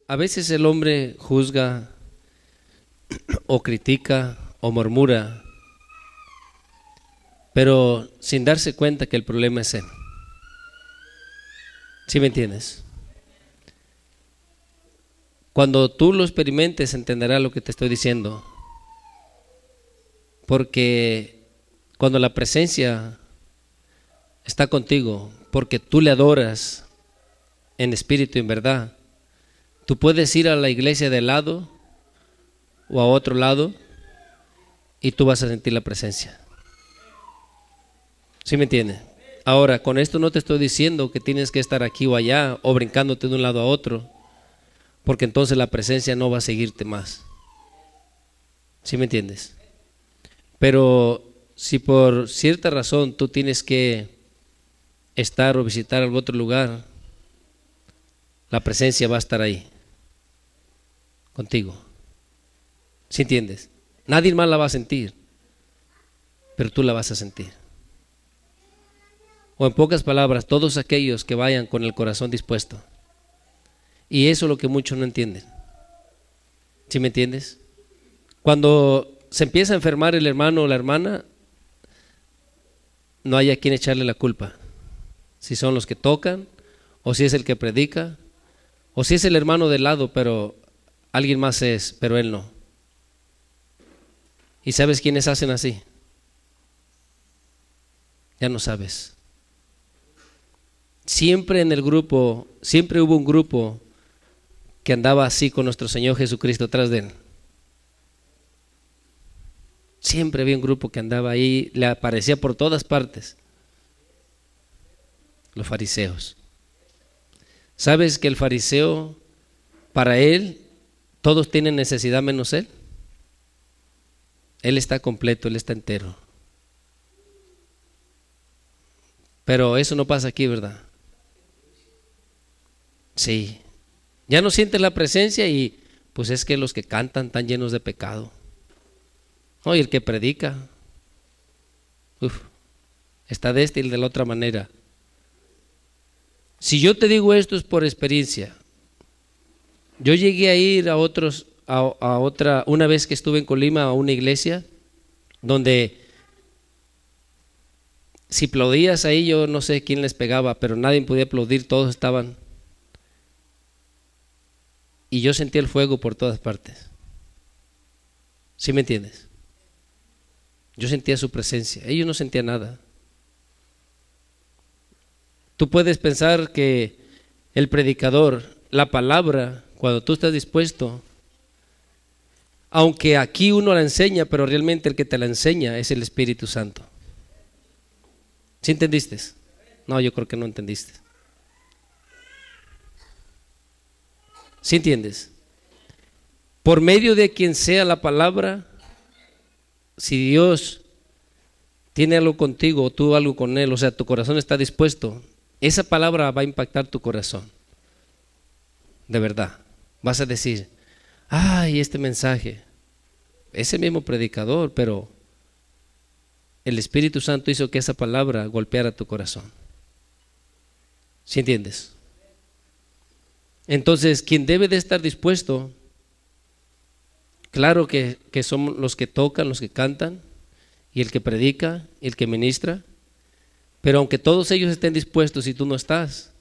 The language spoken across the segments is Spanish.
a veces el hombre juzga o critica o murmura, pero sin darse cuenta que el problema es él. ¿Sí me entiendes? Cuando tú lo experimentes entenderás lo que te estoy diciendo, porque cuando la presencia está contigo, porque tú le adoras en espíritu y en verdad, tú puedes ir a la iglesia de lado o a otro lado y tú vas a sentir la presencia. ¿Sí me entiendes? Ahora, con esto no te estoy diciendo que tienes que estar aquí o allá o brincándote de un lado a otro, porque entonces la presencia no va a seguirte más. ¿Sí me entiendes? Pero si por cierta razón tú tienes que estar o visitar algún otro lugar, la presencia va a estar ahí, contigo. ¿Sí entiendes? Nadie más la va a sentir, pero tú la vas a sentir. O en pocas palabras, todos aquellos que vayan con el corazón dispuesto. Y eso es lo que muchos no entienden. ¿Sí me entiendes? Cuando se empieza a enfermar el hermano o la hermana, no hay a quien echarle la culpa. Si son los que tocan, o si es el que predica, o si es el hermano del lado, pero alguien más es, pero él no. ¿Y sabes quiénes hacen así? Ya no sabes. Siempre en el grupo, siempre hubo un grupo que andaba así con nuestro Señor Jesucristo atrás de él. Siempre había un grupo que andaba ahí, le aparecía por todas partes. Los fariseos. ¿Sabes que el fariseo, para él, todos tienen necesidad menos él? Él está completo, él está entero. Pero eso no pasa aquí, ¿verdad? Sí. Ya no sientes la presencia y pues es que los que cantan están llenos de pecado. No, y el que predica, está de esta y de la otra manera. Si yo te digo esto es por experiencia. Yo llegué a ir a otra, una vez que estuve en Colima, a una iglesia donde si aplaudías ahí, yo no sé quién les pegaba, pero nadie podía aplaudir, todos estaban. Y yo sentía el fuego por todas partes. ¿Sí me entiendes? Yo sentía su presencia, ellos no sentían nada. Tú puedes pensar que el predicador, la palabra, cuando tú estás dispuesto, aunque aquí uno la enseña, pero realmente el que te la enseña es el Espíritu Santo. ¿Sí entendiste? No, yo creo que no entendiste. ¿Sí entiendes? Por medio de quien sea la palabra, si Dios tiene algo contigo o tú algo con Él, o sea, tu corazón está dispuesto, esa palabra va a impactar tu corazón. De verdad. Vas a decir, ay, este mensaje, ese mismo predicador, pero el Espíritu Santo hizo que esa palabra golpeara tu corazón. ¿Sí entiendes? Entonces, quien debe de estar dispuesto, claro que son los que tocan, los que cantan, y el que predica, y el que ministra, pero aunque todos ellos estén dispuestos y tú no estás,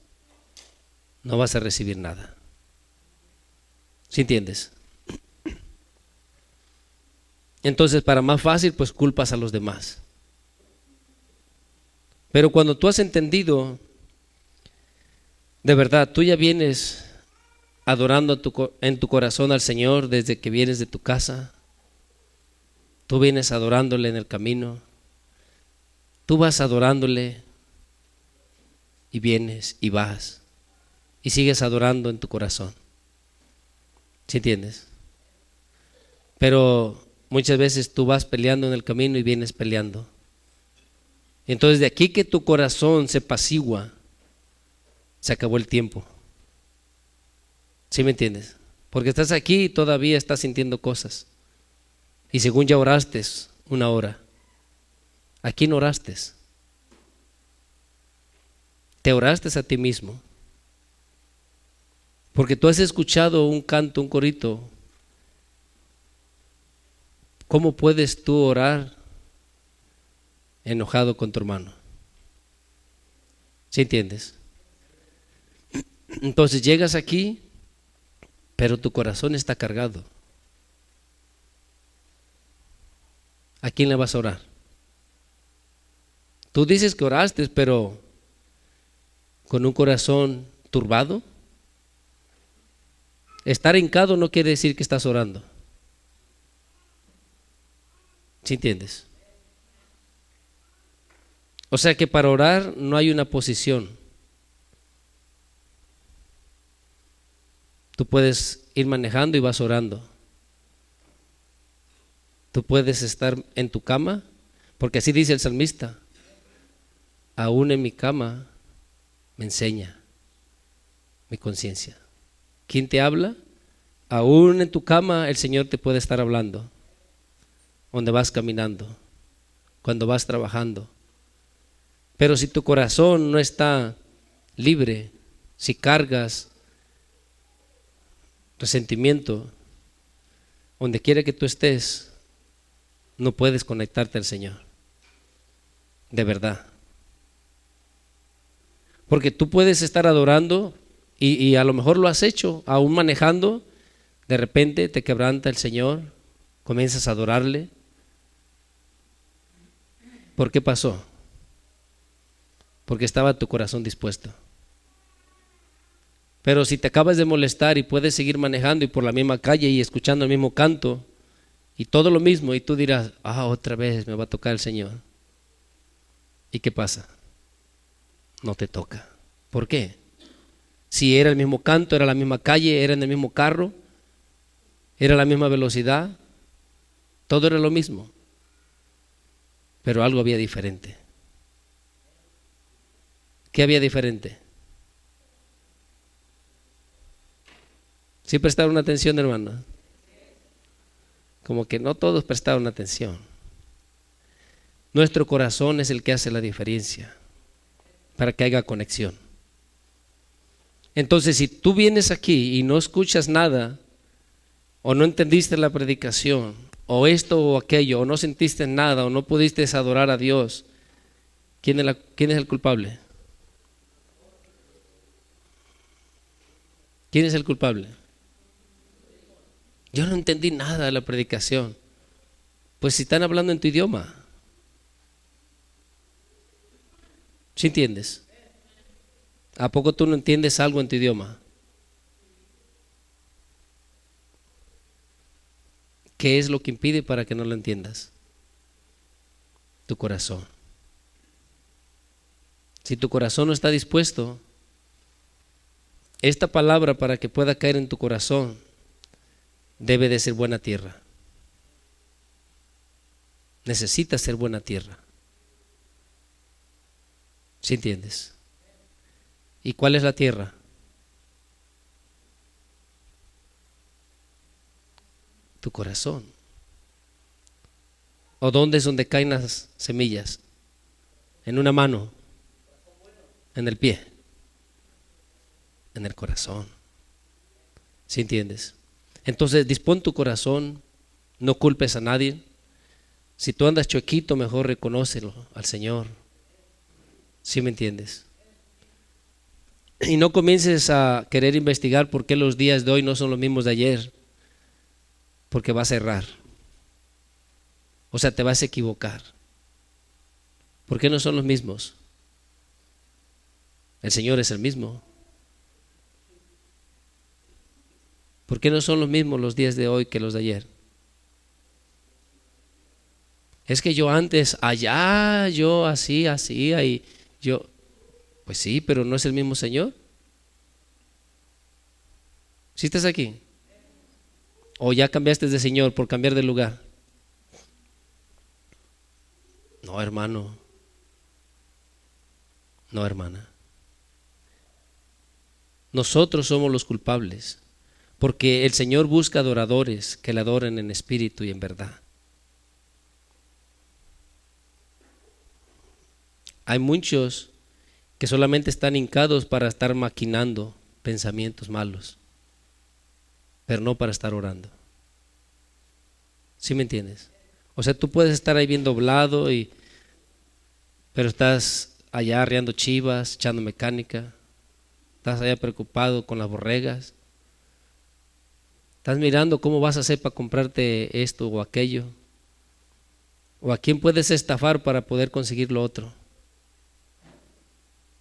no vas a recibir nada. ¿Sí entiendes? Entonces, para más fácil, pues culpas a los demás. Pero cuando tú has entendido, de verdad, tú ya vienes adorando en tu corazón al Señor desde que vienes de tu casa. Tú vienes adorándole en el camino. Tú vas adorándole y vienes y vas y sigues adorando en tu corazón. ¿Sí entiendes? Pero muchas veces tú vas peleando en el camino y vienes peleando. Entonces de aquí que tu corazón se apacigua, se acabó el tiempo. ¿Sí me entiendes? Porque estás aquí y todavía estás sintiendo cosas. Y según ya oraste una hora, aquí no oraste. Te oraste a ti mismo. Porque tú has escuchado un canto, un corito. ¿Cómo puedes tú orar enojado con tu hermano? ¿Sí entiendes? Entonces llegas aquí, pero tu corazón está cargado. ¿A quién le vas a orar? Tú dices que oraste, pero con un corazón turbado. Estar hincado no quiere decir que estás orando. ¿Sí entiendes? O sea que para orar no hay una posición. Tú puedes ir manejando y vas orando. Tú puedes estar en tu cama, porque así dice el salmista: aún en mi cama me enseña mi conciencia. ¿Quién te habla? Aún en tu cama el Señor te puede estar hablando. Donde vas caminando, cuando vas trabajando. Pero si tu corazón no está libre, si cargas resentimiento, donde quiera que tú estés, no puedes conectarte al Señor. De verdad. Porque tú puedes estar adorando y a lo mejor lo has hecho, aún manejando, de repente te quebranta el Señor, comienzas a adorarle. ¿Por qué pasó? Porque estaba tu corazón dispuesto. Pero si te acabas de molestar y puedes seguir manejando y por la misma calle y escuchando el mismo canto y todo lo mismo, y tú dirás: otra vez me va a tocar el Señor. ¿Y qué pasa? No te toca. ¿Por qué? Si era el mismo canto, era la misma calle, era en el mismo carro, era la misma velocidad, todo era lo mismo. Pero algo había diferente. ¿Qué había diferente? ¿Sí prestaron atención, hermano? Como que no todos prestaron atención. Nuestro corazón es el que hace la diferencia para que haya conexión. Entonces, si tú vienes aquí y no escuchas nada, o no entendiste la predicación, o esto o aquello, o no sentiste nada, o no pudiste adorar a Dios, ¿quién es el culpable? ¿Quién es el culpable? Yo no entendí nada de la predicación. Pues si están hablando en tu idioma. ¿Sí entiendes? ¿A poco tú no entiendes algo en tu idioma? ¿Qué es lo que impide para que no lo entiendas? Tu corazón. Si tu corazón no está dispuesto, esta palabra, para que pueda caer en tu corazón, debe de ser buena tierra. Necesita ser buena tierra. ¿Sí entiendes? ¿Y cuál es la tierra? Tu corazón. ¿O dónde es donde caen las semillas? En una mano, en el pie, en el corazón. ¿Sí entiendes? Entonces dispón tu corazón, no culpes a nadie. Si tú andas chuequito, mejor reconócelo al Señor. ¿Sí me entiendes? Y no comiences a querer investigar por qué los días de hoy no son los mismos de ayer, porque vas a errar. O sea, te vas a equivocar. ¿Por qué no son los mismos? El Señor es el mismo. ¿Por qué no son los mismos los días de hoy que los de ayer? Es que yo antes, allá, yo así, ahí, yo, pues sí, pero no es el mismo Señor. ¿Sí estás aquí? ¿O ya cambiaste de Señor por cambiar de lugar? No, hermano. No, hermana. Nosotros somos los culpables, porque el Señor busca adoradores que le adoren en espíritu y en verdad. Hay muchos que solamente están hincados para estar maquinando pensamientos malos. pero no para estar orando. ¿Sí me entiendes? O sea, tú puedes estar ahí bien doblado, pero estás allá arreando chivas, echando mecánica, estás allá preocupado con las borregas, estás mirando cómo vas a hacer para comprarte esto o aquello, o a quién puedes estafar para poder conseguir lo otro.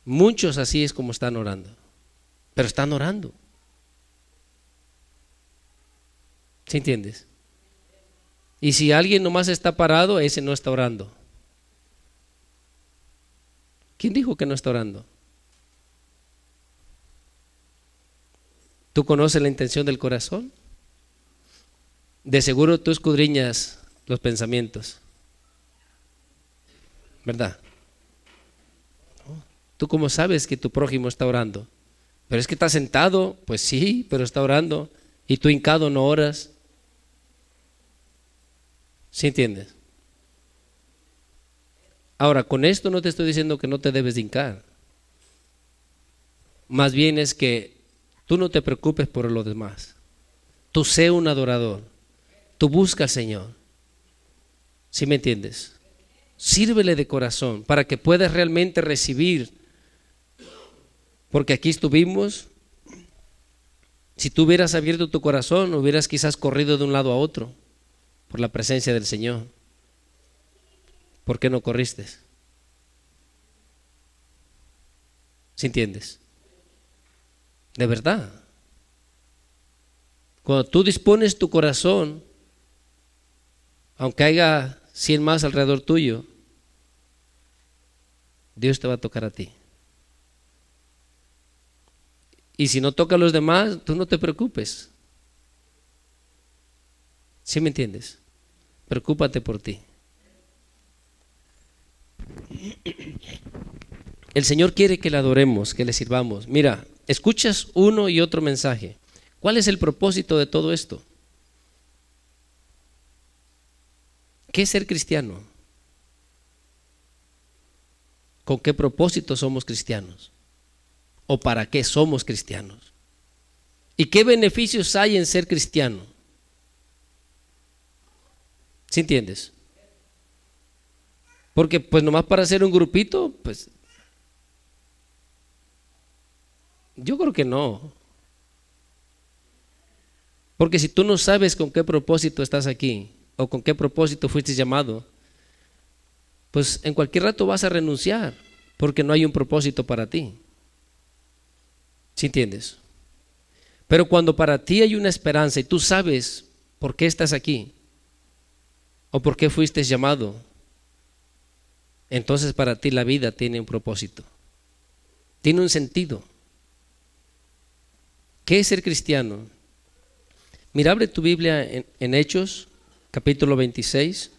Muchos así es como están orando, pero están orando. ¿Sí entiendes? Y si alguien nomás está parado, ese no está orando. ¿Quién dijo que no está orando? ¿Tú conoces la intención del corazón? De seguro tú escudriñas los pensamientos, ¿verdad? ¿Tú cómo sabes que tu prójimo está orando? Pero es que está sentado, pues sí, pero está orando. Y tú hincado no oras. ¿Sí entiendes? Ahora, con esto no te estoy diciendo que no te debes de hincar. Más bien es que tú no te preocupes por lo demás. Tú sé un adorador. Tú busca al Señor. ¿Sí me entiendes? Sírvele de corazón para que puedas realmente recibir. Porque aquí estuvimos. Si tú hubieras abierto tu corazón, hubieras quizás corrido de un lado a otro por la presencia del Señor. ¿Por qué no corriste? ¿Sí entiendes? De verdad. Cuando tú dispones tu corazón, aunque haya 100 más alrededor tuyo, Dios te va a tocar a ti. Y si no toca a los demás, tú no te preocupes. ¿Sí me entiendes? Preocúpate por ti. El Señor quiere que le adoremos, que le sirvamos. Mira, escuchas uno y otro mensaje. ¿Cuál es el propósito de todo esto? ¿Qué es ser cristiano? ¿Con qué propósito somos cristianos? ¿O para qué somos cristianos? ¿Y qué beneficios hay en ser cristiano? ¿Sí entiendes? Porque pues nomás para hacer un grupito, pues yo creo que no. Porque si tú no sabes con qué propósito estás aquí o con qué propósito fuiste llamado, pues en cualquier rato vas a renunciar porque no hay un propósito para ti. ¿Sí entiendes? Pero cuando para ti hay una esperanza y tú sabes por qué estás aquí o por qué fuiste llamado, entonces para ti la vida tiene un propósito, tiene un sentido. ¿Qué es ser cristiano? Mira, abre tu Biblia en Hechos, capítulo 26.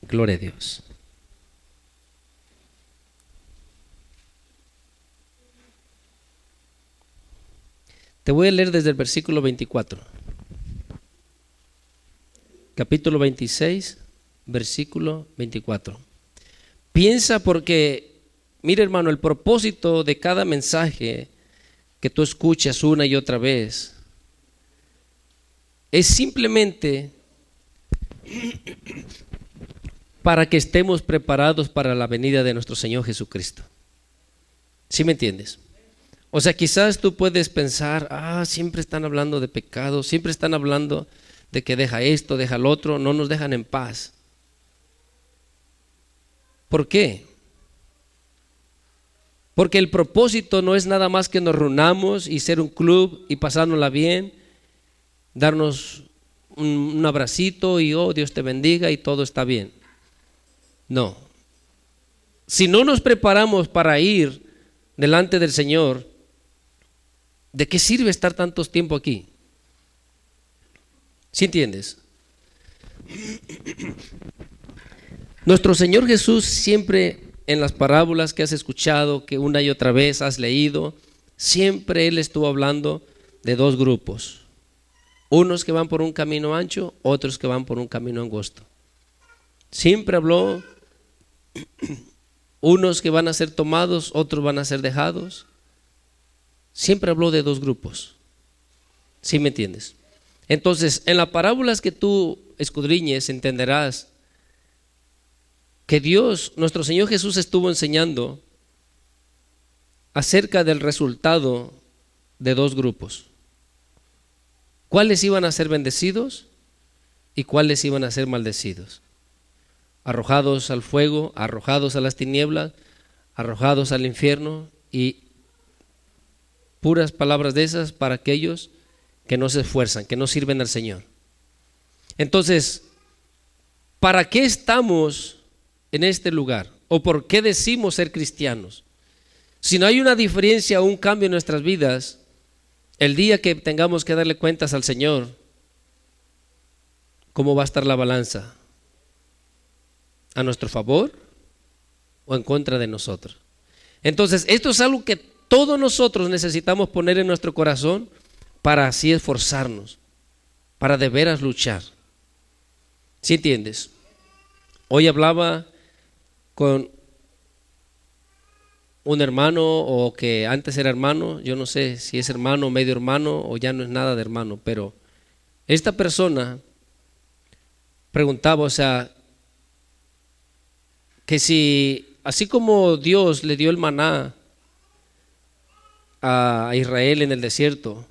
Gloria a Dios. Te voy a leer desde el versículo 24. Capítulo 26, versículo 24. Piensa porque, mira hermano, el propósito de cada mensaje que tú escuchas una y otra vez es simplemente para que estemos preparados para la venida de nuestro Señor Jesucristo. ¿Sí me entiendes? O sea, quizás tú puedes pensar, siempre están hablando de pecado, siempre están hablando de que deja esto, deja lo otro, no nos dejan en paz. ¿Por qué? Porque el propósito no es nada más que nos reunamos y ser un club y pasárnosla bien, darnos un abracito y Dios te bendiga y todo está bien. No. Si no nos preparamos para ir delante del Señor, ¿de qué sirve estar tanto tiempo aquí? ¿Sí entiendes? Nuestro Señor Jesús siempre en las parábolas que has escuchado, que una y otra vez has leído, siempre Él estuvo hablando de dos grupos. Unos que van por un camino ancho, otros que van por un camino angosto. Siempre habló unos que van a ser tomados, otros van a ser dejados. Siempre habló de dos grupos. ¿Sí me entiendes? Entonces, en las parábolas que tú escudriñes, entenderás que Dios, nuestro Señor Jesús, estuvo enseñando acerca del resultado de dos grupos. ¿Cuáles iban a ser bendecidos y cuáles iban a ser maldecidos? Arrojados al fuego, arrojados a las tinieblas, arrojados al infierno, y puras palabras de esas para aquellos que no se esfuerzan, que no sirven al Señor. Entonces, ¿para qué estamos en este lugar? ¿O por qué decimos ser cristianos? Si no hay una diferencia o un cambio en nuestras vidas, el día que tengamos que darle cuentas al Señor, ¿cómo va a estar la balanza? ¿A nuestro favor o en contra de nosotros? Entonces, esto es algo que todos nosotros necesitamos poner en nuestro corazón para así esforzarnos, para de veras luchar. ¿Sí entiendes? Hoy hablaba con un hermano, o que antes era hermano, yo no sé si es hermano, medio hermano, o ya no es nada de hermano, pero esta persona preguntaba, o sea, que si así como Dios le dio el maná a Israel en el desierto,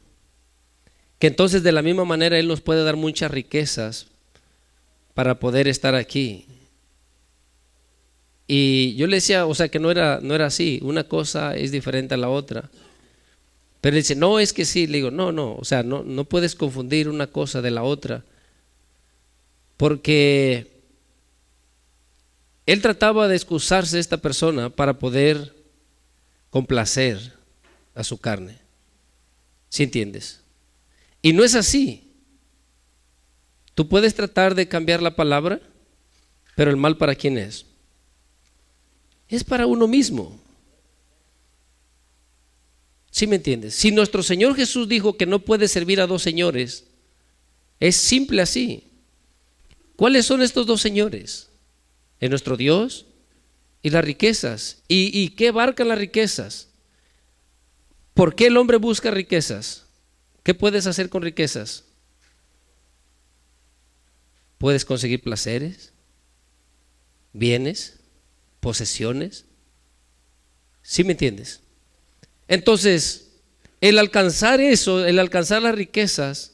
que entonces de la misma manera Él nos puede dar muchas riquezas para poder estar aquí. Y yo le decía, o sea, que no era así, una cosa es diferente a la otra. Pero él dice, no, es que sí. Le digo, no, o sea, no puedes confundir una cosa de la otra, porque él trataba de excusarse, esta persona, para poder complacer a su carne. ¿Sí entiendes? Y no es así. Tú puedes tratar de cambiar la palabra, pero el mal, ¿para quién es? Es para uno mismo. ¿Sí me entiendes? Si nuestro Señor Jesús dijo que no puede servir a dos señores, es simple así. ¿Cuáles son estos dos señores? Es nuestro Dios y las riquezas. ¿Y qué abarcan las riquezas? ¿Por qué el hombre busca riquezas? ¿Qué puedes hacer con riquezas? Puedes conseguir placeres, bienes, posesiones. ¿Sí me entiendes? Entonces, el alcanzar eso, el alcanzar las riquezas,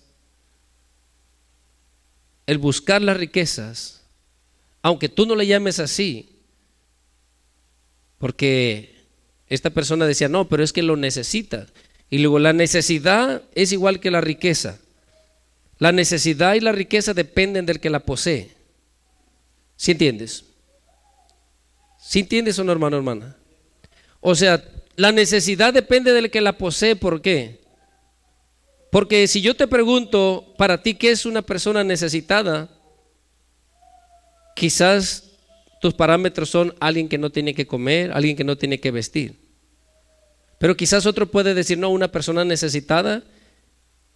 el buscar las riquezas, aunque tú no le llames así, porque esta persona decía, no, pero es que lo necesita. Y luego la necesidad es igual que la riqueza. La necesidad y la riqueza dependen del que la posee. ¿Sí entiendes? ¿Sí entiendes o no, hermano, hermana? O sea, la necesidad depende del que la posee. ¿Por qué? Porque si yo te pregunto para ti qué es una persona necesitada, quizás tus parámetros son alguien que no tiene que comer, alguien que no tiene que vestir. Pero quizás otro puede decir, no, una persona necesitada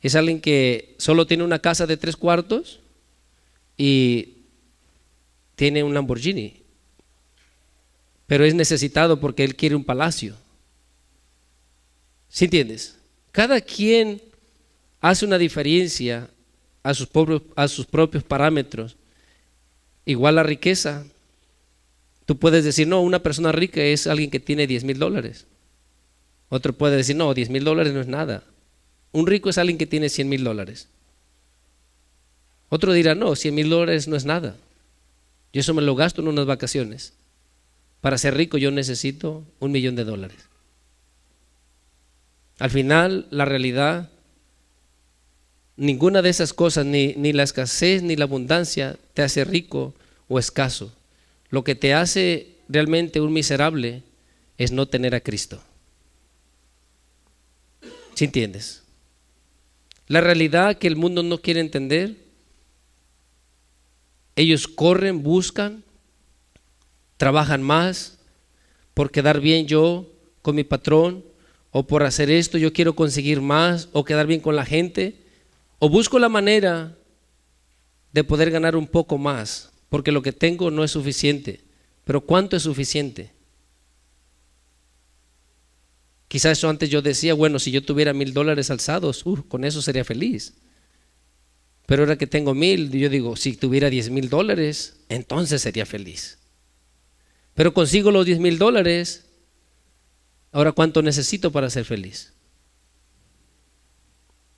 es alguien que solo tiene una casa de 3 cuartos y tiene un Lamborghini, pero es necesitado porque él quiere un palacio. ¿Sí entiendes? Cada quien hace una diferencia a sus propios parámetros. Igual la riqueza. Tú puedes decir, no, una persona rica es alguien que tiene $10,000. Otro puede decir, no, $10,000 no es nada. Un rico es alguien que tiene $100,000. Otro dirá, no, $100,000 no es nada. Yo eso me lo gasto en unas vacaciones. Para ser rico yo necesito $1,000,000. Al final, la realidad, ninguna de esas cosas, ni la escasez ni la abundancia te hace rico o escaso. Lo que te hace realmente un miserable es no tener a Cristo. ¿Sí entiendes? La realidad que el mundo no quiere entender, ellos corren, buscan, trabajan más por quedar bien yo con mi patrón, o por hacer esto yo quiero conseguir más, o quedar bien con la gente, o busco la manera de poder ganar un poco más, porque lo que tengo no es suficiente. Pero ¿cuánto es suficiente? Quizás eso antes yo decía, bueno, si yo tuviera $1,000 alzados, con eso sería feliz. Pero ahora que tengo 1,000, yo digo, si tuviera $10,000, entonces sería feliz. Pero consigo los $10,000, ahora ¿cuánto necesito para ser feliz?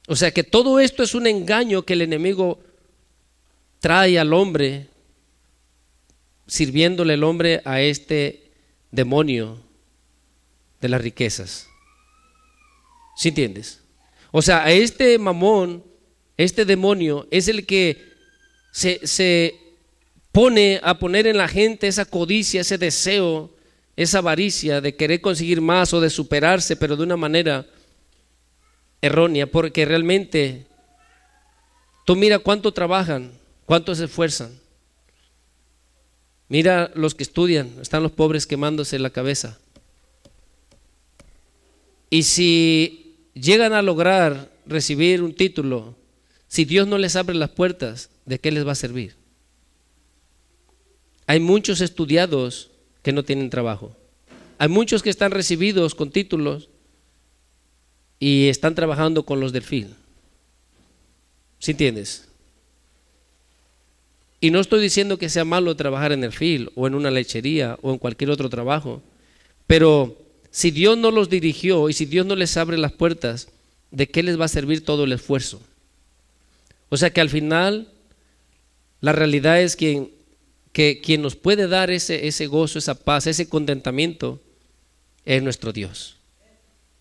O sea que todo esto es un engaño que el enemigo trae al hombre, sirviéndole el hombre a este demonio de las riquezas. ¿Sí entiendes? O sea, a este mamón, este demonio es el que se pone a poner en la gente esa codicia, ese deseo, esa avaricia de querer conseguir más o de superarse, pero de una manera errónea, porque realmente tú mira cuánto trabajan, cuánto se esfuerzan. Mira los que estudian, están los pobres quemándose la cabeza. Y si llegan a lograr recibir un título, si Dios no les abre las puertas, ¿de qué les va a servir? Hay muchos estudiados que no tienen trabajo. Hay muchos que están recibidos con títulos y están trabajando con los del FIL. ¿Sí entiendes? Y no estoy diciendo que sea malo trabajar en el FIL o en una lechería o en cualquier otro trabajo, pero si Dios no los dirigió y si Dios no les abre las puertas, ¿de qué les va a servir todo el esfuerzo? O sea que al final la realidad es que quien nos puede dar ese gozo, esa paz, ese contentamiento es nuestro Dios.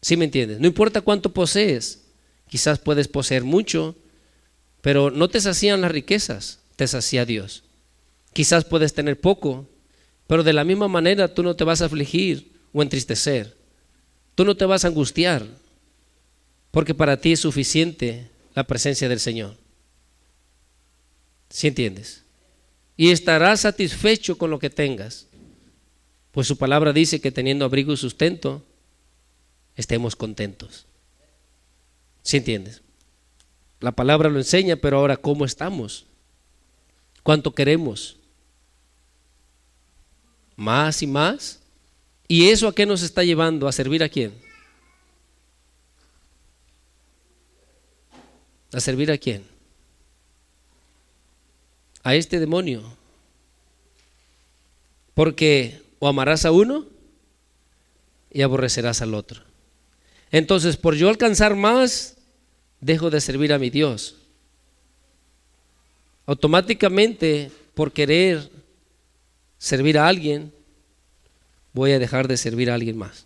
¿Sí me entiendes? No importa cuánto posees, quizás puedes poseer mucho, pero no te sacían las riquezas, te sacía Dios. Quizás puedes tener poco, pero de la misma manera tú no te vas a afligir o entristecer. Tú no te vas a angustiar, porque para ti es suficiente la presencia del Señor. ¿Sí entiendes? Y estarás satisfecho con lo que tengas, pues su palabra dice que teniendo abrigo y sustento, estemos contentos. ¿Sí entiendes? La palabra lo enseña, pero ahora ¿cómo estamos? ¿Cuánto queremos? ¿Más y más? ¿Y eso a qué nos está llevando? ¿A servir a quién? ¿A servir a quién? A este demonio. Porque o amarás a uno y aborrecerás al otro. Entonces, por yo alcanzar más, dejo de servir a mi Dios. Automáticamente, por querer servir a alguien, voy a dejar de servir a alguien más.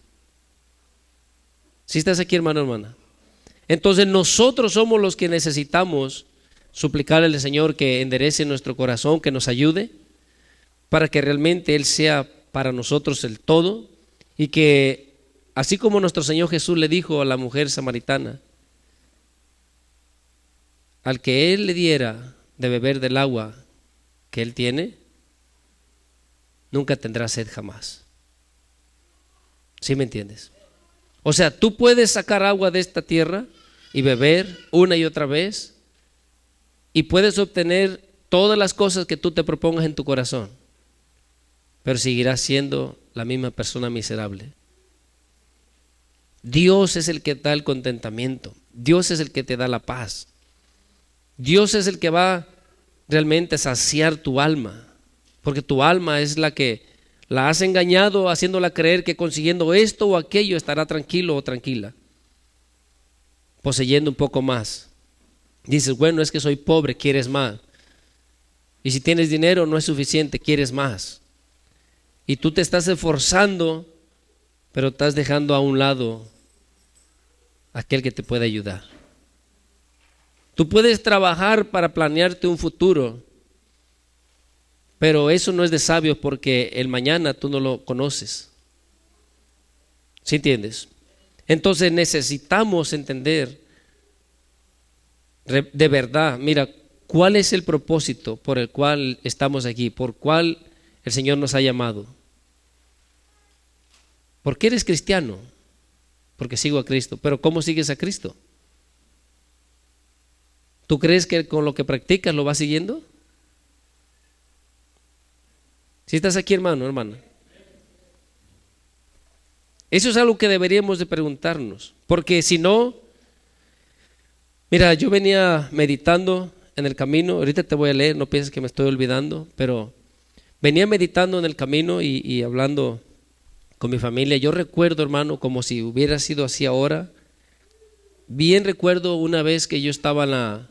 ¿Sí estás aquí, hermano, hermana? Entonces nosotros somos los que necesitamos suplicarle al Señor que enderece nuestro corazón, que nos ayude, para que realmente Él sea para nosotros el todo, y que así como nuestro Señor Jesús le dijo a la mujer samaritana, al que Él le diera de beber del agua que Él tiene, nunca tendrá sed jamás. ¿Sí me entiendes? O sea, tú puedes sacar agua de esta tierra y beber una y otra vez, y puedes obtener todas las cosas que tú te propongas en tu corazón, pero seguirás siendo la misma persona miserable. Dios es el que da el contentamiento, Dios es el que te da la paz, Dios es el que va realmente a saciar tu alma, porque tu alma es la que la has engañado haciéndola creer que consiguiendo esto o aquello estará tranquilo o tranquila, poseyendo un poco más. Dices, bueno, es que soy pobre, quieres más. Y si tienes dinero no es suficiente, quieres más. Y tú te estás esforzando, pero estás dejando a un lado aquel que te puede ayudar. Tú puedes trabajar para planearte un futuro, pero eso no es de sabios porque el mañana tú no lo conoces. ¿Sí entiendes? Entonces necesitamos entender de verdad, mira, ¿cuál es el propósito por el cual estamos aquí? ¿Por cuál el Señor nos ha llamado? ¿Por qué eres cristiano? Porque sigo a Cristo. ¿Pero cómo sigues a Cristo? ¿Tú crees que con lo que practicas lo vas siguiendo? Si estás aquí, hermano, hermana. Eso es algo que deberíamos de preguntarnos, porque si no, mira, yo venía meditando en el camino, ahorita te voy a leer, no pienses que me estoy olvidando, pero venía meditando en el camino y hablando con mi familia. Yo recuerdo, hermano, como si hubiera sido así ahora. Bien recuerdo una vez que yo estaba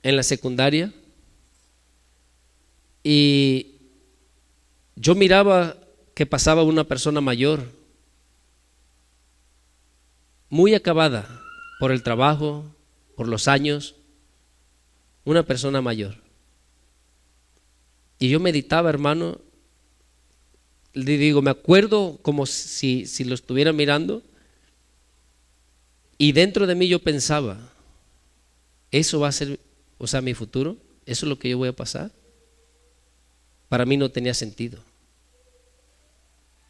en la secundaria y yo miraba que pasaba una persona mayor, muy acabada por el trabajo, por los años, una persona mayor. Y yo meditaba, hermano, le digo, me acuerdo como si lo estuviera mirando, y dentro de mí yo pensaba, eso va a ser, o sea, mi futuro, eso es lo que yo voy a pasar. Para mí no tenía sentido.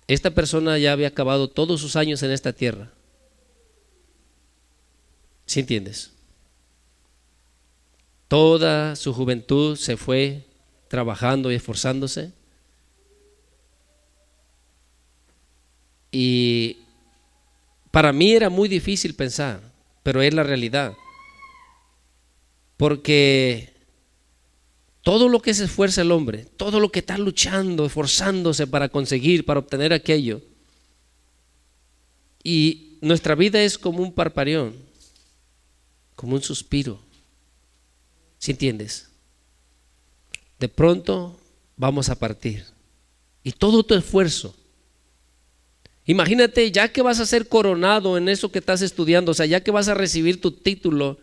Esta persona ya había acabado todos sus años en esta tierra. ¿Sí entiendes? Toda su juventud se fue trabajando y esforzándose. Y para mí era muy difícil pensar, pero es la realidad. Porque todo lo que se esfuerza el hombre, todo lo que está luchando, esforzándose para conseguir, para obtener aquello, y nuestra vida es como un parpadeón, como un suspiro. ¿Sí entiendes? De pronto vamos a partir. Y todo tu esfuerzo, imagínate, ya que vas a ser coronado en eso que estás estudiando, o sea, ya que vas a recibir tu título,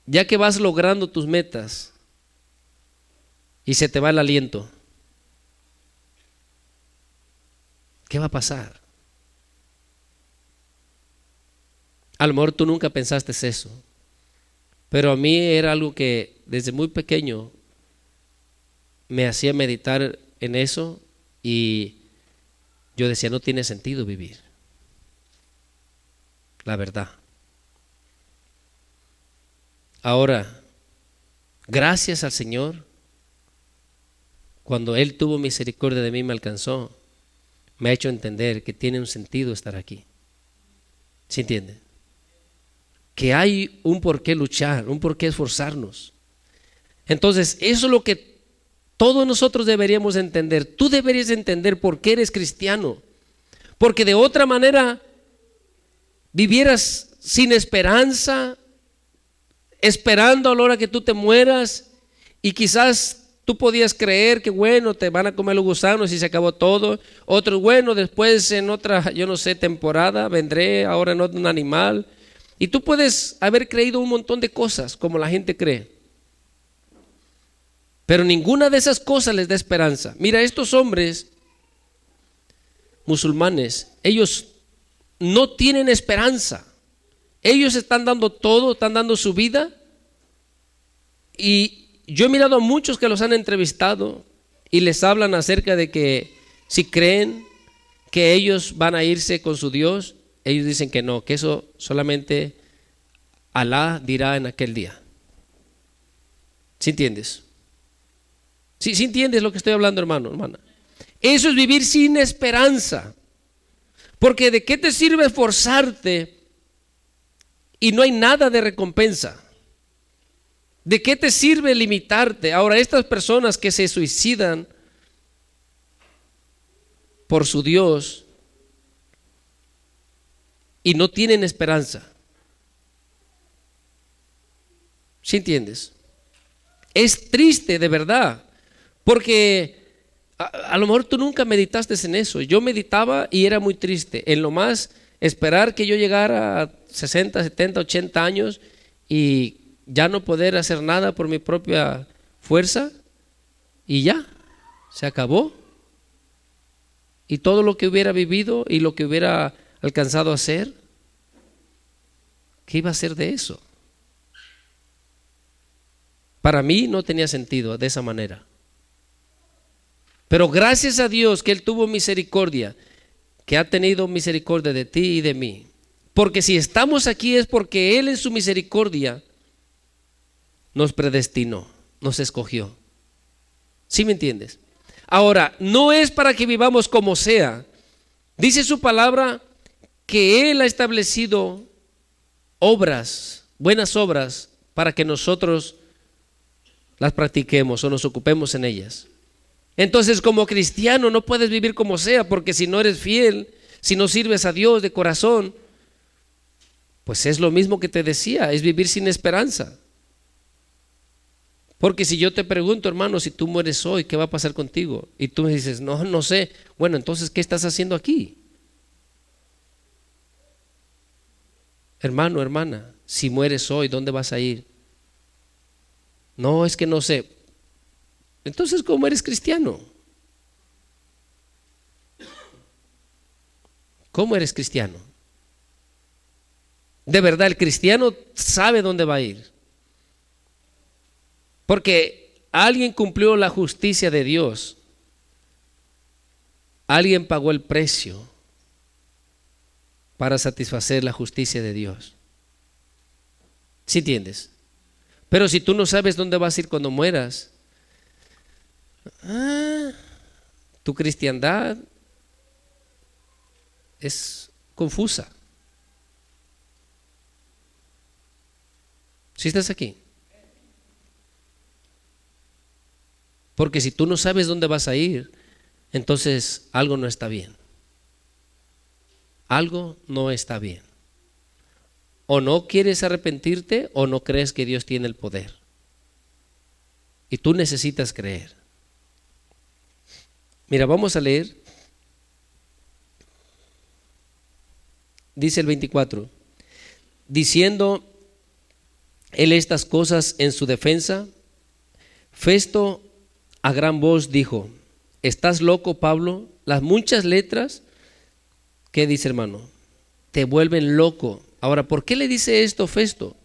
ya que vas logrando tus metas y se te va el aliento, ¿qué va a pasar? A lo mejor tú nunca pensaste eso, pero a mí era algo que desde muy pequeño me hacía meditar en eso y yo decía, no tiene sentido vivir. La verdad. Ahora, gracias al Señor, cuando Él tuvo misericordia de mí, me alcanzó, me ha hecho entender que tiene un sentido estar aquí. ¿Sí entiende? Que hay un por qué luchar, un por qué esforzarnos. Entonces, eso es lo que todos nosotros deberíamos entender. Tú deberías entender por qué eres cristiano, porque de otra manera vivieras sin esperanza, esperando a la hora que tú te mueras, y quizás tú podías creer que bueno, te van a comer los gusanos y se acabó todo. Otros, bueno, después en otra, yo no sé, temporada vendré, ahora en otro animal. Y tú puedes haber creído un montón de cosas como la gente cree, pero ninguna de esas cosas les da esperanza. Mira, estos hombres musulmanes, ellos no tienen esperanza. Ellos están dando todo, están dando su vida. Y yo he mirado a muchos que los han entrevistado y les hablan acerca de que si creen que ellos van a irse con su Dios, ellos dicen que no, que eso solamente Alá dirá en aquel día. ¿Sí entiendes? ¿Sí entiendes lo que estoy hablando, hermano, hermana? Eso es vivir sin esperanza. Porque ¿de qué te sirve esforzarte y no hay nada de recompensa? ¿De qué te sirve limitarte? Ahora, estas personas que se suicidan por su Dios y no tienen esperanza. ¿Sí entiendes? Es triste de verdad, porque a lo mejor tú nunca meditaste en eso. Yo meditaba y era muy triste. En lo más, esperar que yo llegara a 60, 70, 80 años y ya no poder hacer nada por mi propia fuerza y ya, se acabó. Y todo lo que hubiera vivido y lo que hubiera alcanzado a hacer, ¿qué iba a hacer de eso? Para mí no tenía sentido de esa manera. Pero gracias a Dios que Él tuvo misericordia, que ha tenido misericordia de ti y de mí. Porque si estamos aquí es porque Él en su misericordia nos predestinó, nos escogió. ¿Sí me entiendes? Ahora, no es para que vivamos como sea. Dice su palabra que Él ha establecido obras, buenas obras, para que nosotros las practiquemos o nos ocupemos en ellas. Entonces, como cristiano no puedes vivir como sea, porque si no eres fiel, si no sirves a Dios de corazón, pues es lo mismo que te decía, es vivir sin esperanza. Porque si yo te pregunto, hermano, si tú mueres hoy, ¿qué va a pasar contigo? Y tú me dices, no sé. Bueno, entonces, ¿qué estás haciendo aquí? Hermano, hermana, si mueres hoy, ¿dónde vas a ir? No, es que no sé. Entonces, ¿cómo eres cristiano? ¿Cómo eres cristiano? De verdad, el cristiano sabe dónde va a ir. Porque alguien cumplió la justicia de Dios. Alguien pagó el precio para satisfacer la justicia de Dios. ¿Sí entiendes? Pero si tú no sabes dónde vas a ir cuando mueras, tu cristiandad es confusa. ¿Sí estás aquí? Porque si tú no sabes dónde vas a ir, entonces algo no está bien. Algo no está bien. O no quieres arrepentirte o no crees que Dios tiene el poder. Y tú necesitas creer. Mira, vamos a leer. Dice el 24. Diciendo él estas cosas en su defensa, Festo a gran voz dijo: ¿estás loco, Pablo? Las muchas letras, ¿qué dice, hermano? Te vuelven loco. Ahora, ¿por qué le dice esto Festo?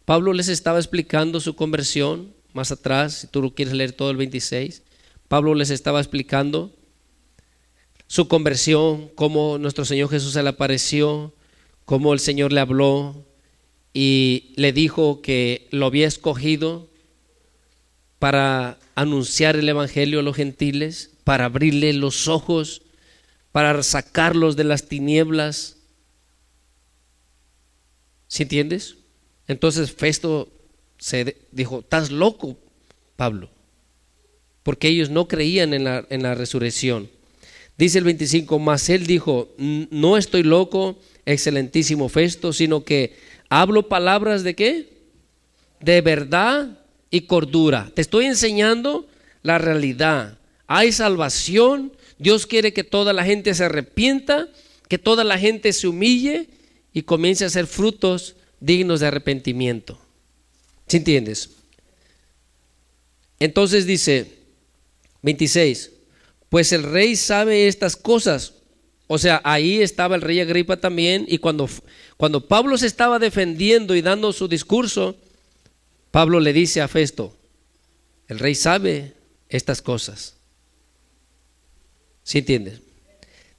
Pablo les estaba explicando su conversión más atrás, si tú lo quieres leer todo el 26. Pablo les estaba explicando su conversión, cómo nuestro Señor Jesús se le apareció, cómo el Señor le habló y le dijo que lo había escogido para anunciar el evangelio a los gentiles, para abrirle los ojos, para sacarlos de las tinieblas. ¿Sí entiendes? Entonces Festo se dijo: estás loco, Pablo, porque ellos no creían en la resurrección. Dice el 25, mas él dijo: no estoy loco, excelentísimo Festo, sino que hablo palabras ¿de qué? De verdad y cordura. Te estoy enseñando la realidad. Hay salvación. Dios quiere que toda la gente se arrepienta, que toda la gente se humille y comience a hacer frutos dignos de arrepentimiento. ¿Sí entiendes? Entonces dice 26, pues el rey sabe estas cosas. O sea, ahí estaba el rey Agripa también, y cuando Pablo se estaba defendiendo y dando su discurso, Pablo le dice a Festo: el rey sabe estas cosas. ¿Sí entiendes?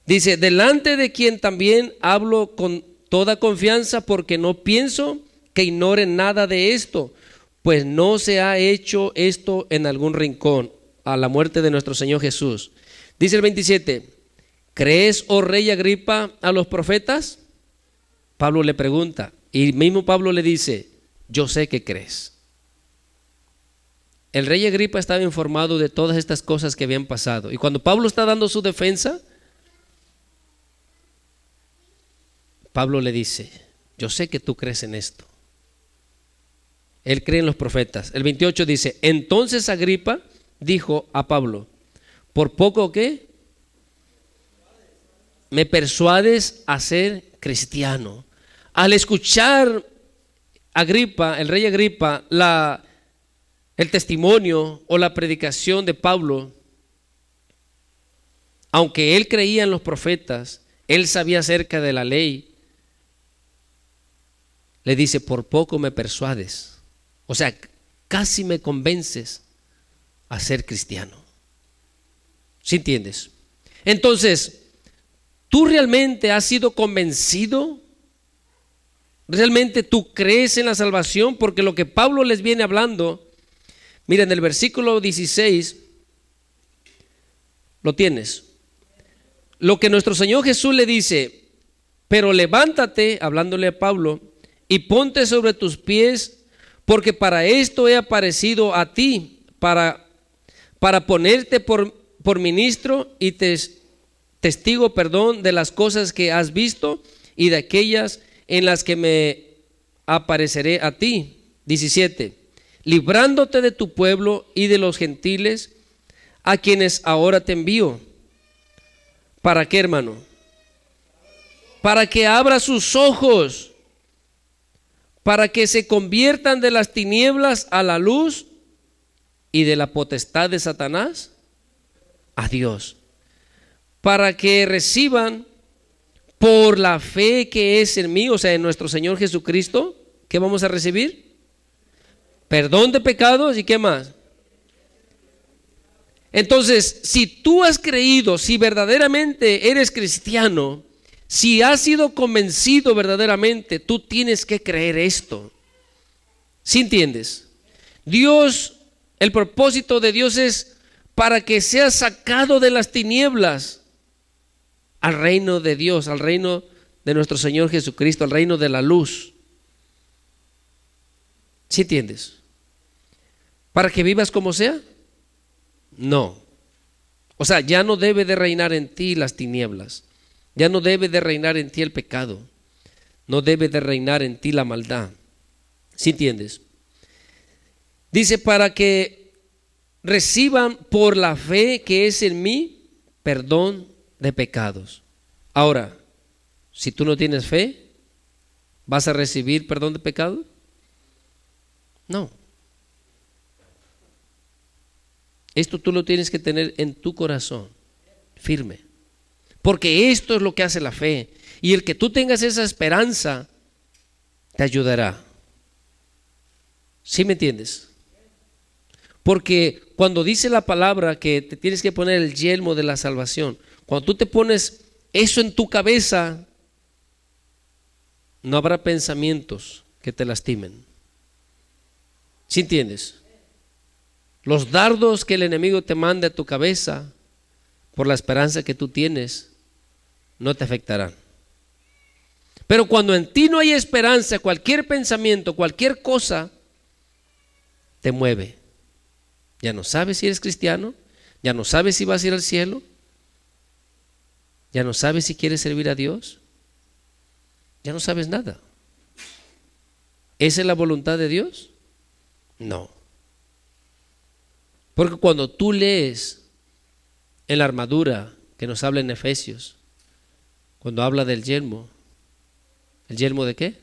Dice: delante de quien también hablo con toda confianza, porque no pienso que ignoren nada de esto, pues no se ha hecho esto en algún rincón a la muerte de nuestro Señor Jesús. Dice el 27, ¿crees, oh rey Agripa, a los profetas? Pablo le pregunta, y mismo Pablo le dice: yo sé que crees. El rey Agripa estaba informado de todas estas cosas que habían pasado, y cuando Pablo está dando su defensa, Pablo le dice: yo sé que tú crees en esto. Él cree en los profetas. El 28 dice: entonces Agripa dijo a Pablo: ¿por poco qué? ¿Me persuades a ser cristiano? Al escuchar Agripa, el rey Agripa, el testimonio o la predicación de Pablo, aunque él creía en los profetas, él sabía acerca de la ley, le dice: por poco me persuades, o sea, casi me convences a ser cristiano. ¿Sí entiendes? Entonces, ¿tú realmente has sido convencido? ¿Realmente tú crees en la salvación? Porque lo que Pablo les viene hablando, miren, en el versículo 16 Lo tienes. Lo que nuestro Señor Jesús le dice: pero levántate, hablándole a Pablo, y ponte sobre tus pies, porque para esto he aparecido a ti, para ponerte por ministro y testigo, de las cosas que has visto y de aquellas en las que me apareceré a ti. 17. Librándote de tu pueblo y de los gentiles, a quienes ahora te envío. ¿Para qué, hermano? Para que abra sus ojos, para que se conviertan de las tinieblas a la luz y de la potestad de Satanás a Dios, para que reciban por la fe que es en mí, o sea, en nuestro Señor Jesucristo. ¿Qué vamos a recibir? Perdón de pecados. ¿Y qué más? Entonces, si tú has creído, si verdaderamente eres cristiano, si has sido convencido verdaderamente, tú tienes que creer esto. ¿Sí entiendes? Dios, el propósito de Dios es para que seas sacado de las tinieblas al reino de Dios, al reino de nuestro Señor Jesucristo, al reino de la luz. ¿Sí entiendes? ¿Para que vivas como sea? No. O sea, ya no debe de reinar en ti las tinieblas. Ya no debe de reinar en ti el pecado. No debe de reinar en ti la maldad. ¿Sí entiendes? Dice: para que reciban por la fe que es en mí perdón de pecados. Ahora, si tú no tienes fe, ¿vas a recibir perdón de pecado? No. Esto tú lo tienes que tener en tu corazón, firme. Porque esto es lo que hace la fe. Y el que tú tengas esa esperanza te ayudará. ¿Sí me entiendes? Porque cuando dice la palabra que te tienes que poner el yelmo de la salvación, cuando tú te pones eso en tu cabeza, no habrá pensamientos que te lastimen. ¿Sí entiendes? Los dardos que el enemigo te manda a tu cabeza por la esperanza que tú tienes no te afectarán. Pero cuando en ti no hay esperanza, cualquier pensamiento, cualquier cosa te mueve. Ya no sabes si eres cristiano, ya no sabes si vas a ir al cielo, ya no sabes si quieres servir a Dios, ya no sabes nada. ¿Esa es la voluntad de Dios? No. Porque cuando tú lees en la armadura que nos habla en Efesios, cuando habla del yelmo, ¿el yelmo de qué?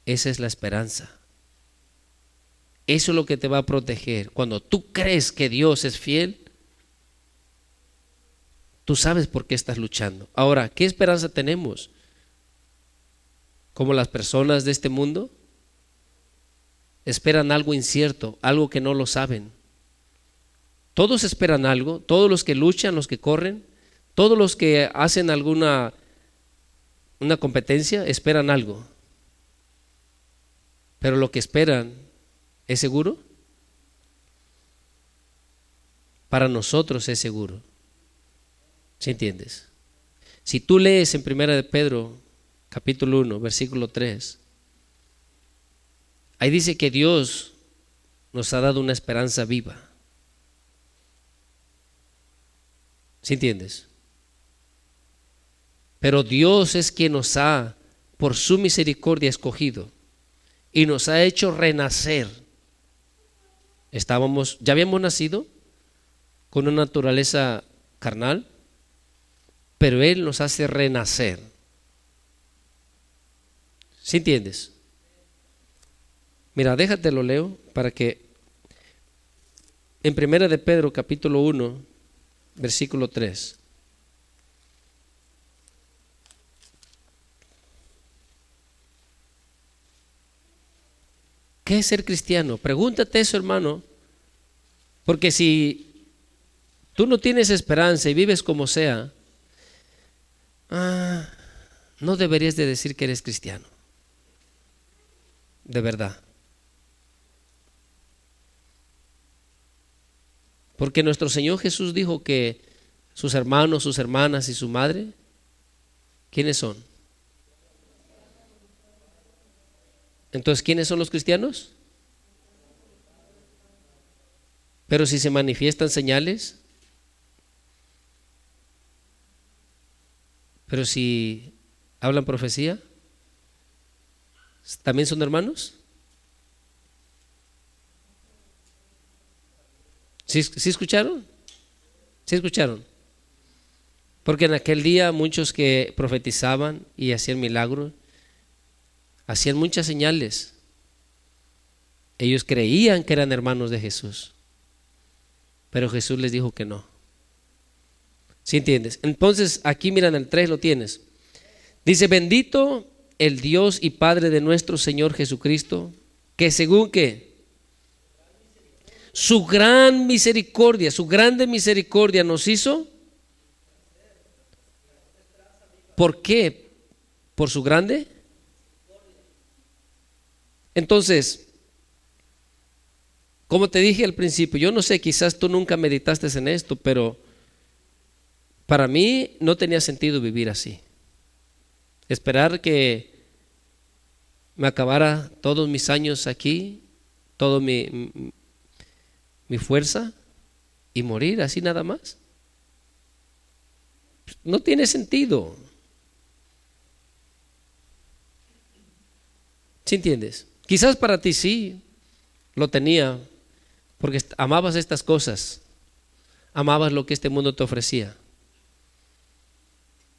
Esa es la esperanza. Eso es lo que te va a proteger. Cuando tú crees que Dios es fiel, tú sabes por qué estás luchando. Ahora, ¿qué esperanza tenemos? Como las personas de este mundo esperan algo incierto, algo que no lo saben. Todos esperan algo, todos los que luchan, los que corren, todos los que hacen una competencia esperan algo. Pero lo que esperan, ¿es seguro? Para nosotros es seguro. ¿Sí entiendes? Si tú lees en 1 de Pedro, capítulo 1, versículo 3, ahí dice que Dios nos ha dado una esperanza viva. ¿Sí entiendes? Pero Dios es quien nos ha, por su misericordia, escogido y nos ha hecho renacer. Ya habíamos nacido con una naturaleza carnal, pero Él nos hace renacer. ¿Sí entiendes? Mira, déjate lo leo para que en 1 de Pedro capítulo 1, versículo 3. ¿Qué es ser cristiano? Pregúntate eso, hermano, porque si tú no tienes esperanza y vives como sea, no deberías de decir que eres cristiano. De verdad. Porque nuestro Señor Jesús dijo que sus hermanos, sus hermanas y su madre, ¿quiénes son? Entonces, ¿quiénes son los cristianos? Pero si se manifiestan señales, pero si hablan profecía, ¿también son hermanos? ¿Sí escucharon? ¿Sí escucharon? Porque en aquel día muchos que profetizaban y hacían milagros, hacían muchas señales. Ellos creían que eran hermanos de Jesús, pero Jesús les dijo que no. ¿Sí entiendes? Entonces aquí miran el 3, lo tienes. Dice: bendito el Dios y Padre de nuestro Señor Jesucristo, que según que su gran misericordia, su grande misericordia nos hizo. ¿Por qué? ¿Por su grande? Entonces, como te dije al principio, yo no sé, quizás tú nunca meditaste en esto, pero para mí no tenía sentido vivir así. Esperar que me acabara todos mis años aquí, toda mi fuerza, y morir así nada más. No tiene sentido. ¿Sí entiendes? Quizás para ti sí lo tenía, porque amabas estas cosas, amabas lo que este mundo te ofrecía.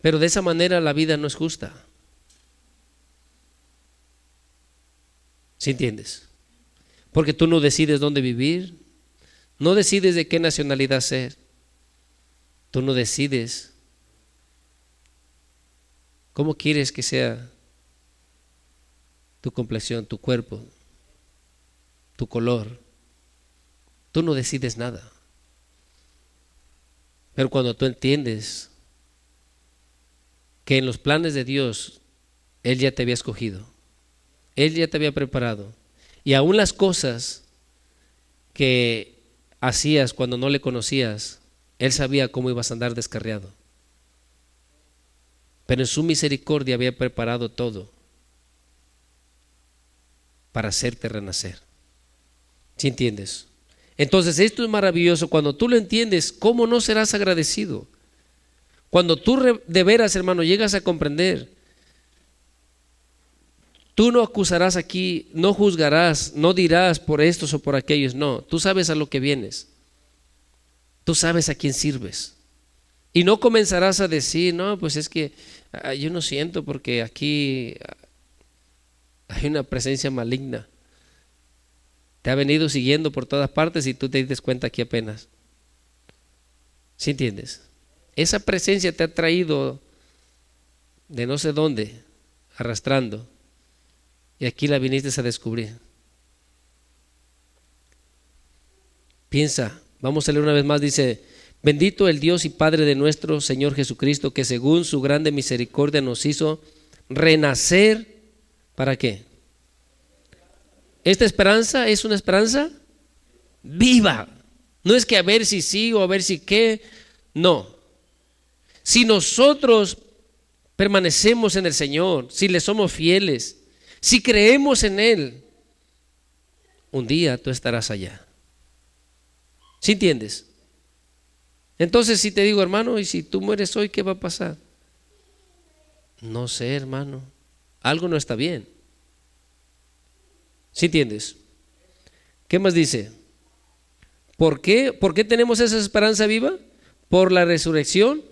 Pero de esa manera la vida no es justa. ¿Sí entiendes? Porque tú no decides dónde vivir, no decides de qué nacionalidad ser, tú no decides cómo quieres que sea tu complexión, tu cuerpo, tu color. Tú no decides nada. Pero cuando tú entiendes que en los planes de Dios Él ya te había escogido, Él ya te había preparado, y aún las cosas que hacías cuando no le conocías, Él sabía cómo ibas a andar descarriado, pero en su misericordia había preparado todo para hacerte renacer. ¿Sí entiendes? Entonces esto es maravilloso. Cuando tú lo entiendes, ¿cómo no serás agradecido? Cuando tú de veras, hermano, llegas a comprender, tú no acusarás aquí, no juzgarás, no dirás por estos o por aquellos, no, tú sabes a lo que vienes, tú sabes a quién sirves, y no comenzarás a decir, no, pues es que yo no siento porque aquí hay una presencia maligna, te ha venido siguiendo por todas partes y tú te das cuenta aquí apenas. ¿Sí entiendes? Esa presencia te ha traído de no sé dónde, arrastrando, y aquí la viniste a descubrir. Piensa, vamos a leer una vez más, dice: bendito el Dios y Padre de nuestro Señor Jesucristo, que según su grande misericordia nos hizo renacer. ¿Para qué? Esta esperanza es una esperanza viva. No es que a ver si sí o a ver si qué. No. Si nosotros permanecemos en el Señor, si le somos fieles, si creemos en Él, un día tú estarás allá. ¿Sí entiendes? Entonces, si te digo, hermano, y si tú mueres hoy, ¿qué va a pasar? No sé, hermano. Algo no está bien. ¿Sí entiendes? ¿Qué más dice? ¿Por qué tenemos esa esperanza viva? Por la resurrección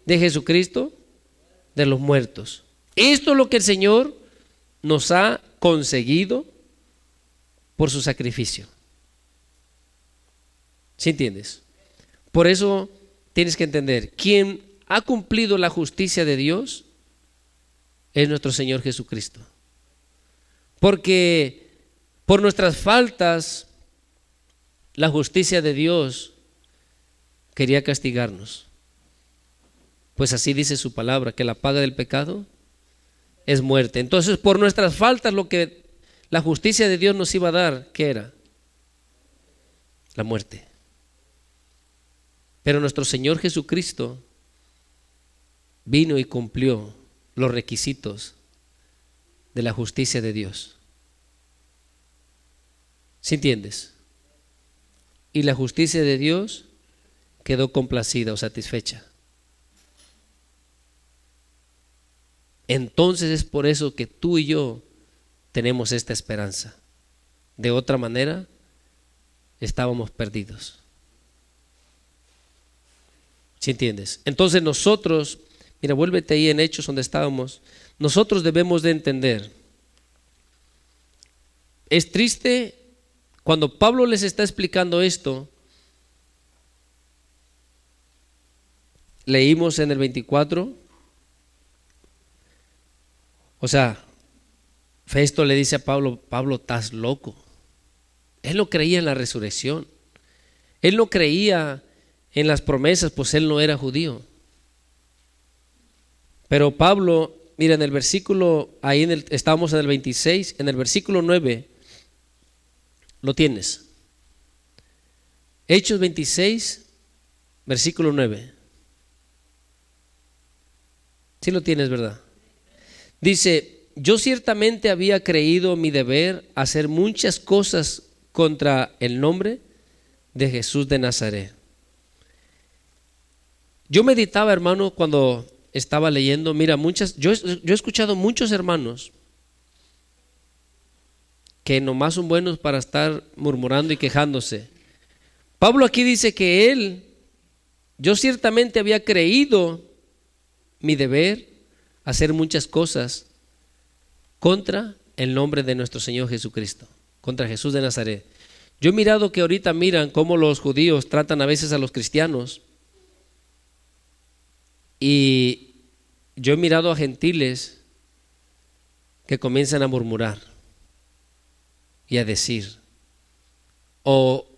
de Jesucristo de los muertos. Esto es lo que el Señor nos ha conseguido por su sacrificio. ¿Sí entiendes? Por eso tienes que entender, quien ha cumplido la justicia de Dios es nuestro Señor Jesucristo. Porque por nuestras faltas, la justicia de Dios quería castigarnos. Pues así dice su palabra, que la paga del pecado es muerte. Entonces, por nuestras faltas, lo que la justicia de Dios nos iba a dar, ¿qué era? La muerte. Pero nuestro Señor Jesucristo vino y cumplió los requisitos de la justicia de Dios. ¿Sí entiendes? Y la justicia de Dios quedó complacida o satisfecha. Entonces es por eso que tú y yo tenemos esta esperanza. De otra manera, estábamos perdidos. ¿Sí entiendes? Entonces nosotros, mira, vuélvete ahí en Hechos donde estábamos. Nosotros debemos de entender. Es triste cuando Pablo les está explicando esto. Leímos en el 24. O sea, Festo le dice a Pablo, Pablo, estás loco. Él no creía en la resurrección. Él no creía en las promesas, pues él no era judío. Pero Pablo, mira, en el versículo, estábamos en el 26, en el versículo 9, lo tienes. Hechos 26, versículo 9. Sí lo tienes, ¿verdad? Dice, yo ciertamente había creído mi deber hacer muchas cosas contra el nombre de Jesús de Nazaret. Yo meditaba, hermano, cuando estaba leyendo, mira, yo he escuchado muchos hermanos que nomás son buenos para estar murmurando y quejándose. Pablo aquí dice que yo ciertamente había creído mi deber hacer muchas cosas contra el nombre de nuestro Señor Jesucristo, contra Jesús de Nazaret. Yo he mirado que ahorita miran cómo los judíos tratan a veces a los cristianos, y yo he mirado a gentiles que comienzan a murmurar y a decir, o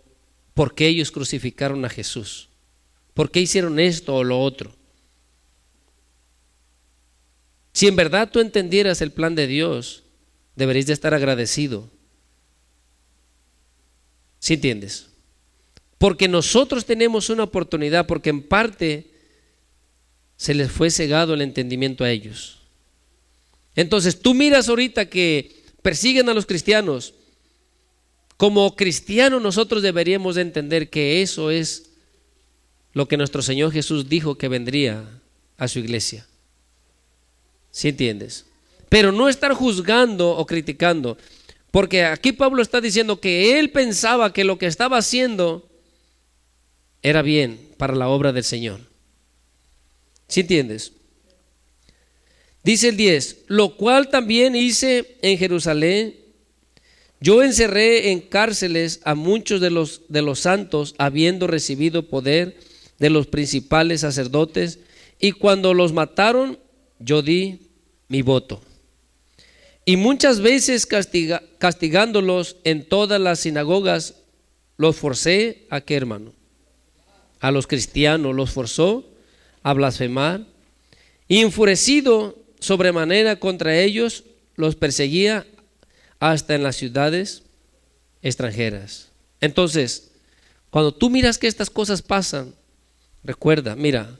¿por qué ellos crucificaron a Jesús? ¿Por qué hicieron esto o lo otro? Si en verdad tú entendieras el plan de Dios, deberías de estar agradecido. ¿Sí entiendes? Porque nosotros tenemos una oportunidad, porque en parte se les fue cegado el entendimiento a ellos. Entonces tú miras ahorita que persiguen a los cristianos. Como cristianos nosotros deberíamos de entender que eso es lo que nuestro Señor Jesús dijo que vendría a su iglesia. ¿Sí entiendes? Pero no estar juzgando o criticando, porque aquí Pablo está diciendo que él pensaba que lo que estaba haciendo era bien para la obra del Señor. ¿Sí entiendes? Dice el 10, lo cual también hice en Jerusalén. Yo encerré en cárceles a muchos de los santos, habiendo recibido poder de los principales sacerdotes, y cuando los mataron, yo di mi voto. Y muchas veces castigándolos en todas las sinagogas, los forcé a qué, hermano, a los cristianos los forzó a blasfemar, y enfurecido sobremanera contra ellos, los perseguía hasta en las ciudades extranjeras. Entonces, cuando tú miras que estas cosas pasan, recuerda, mira,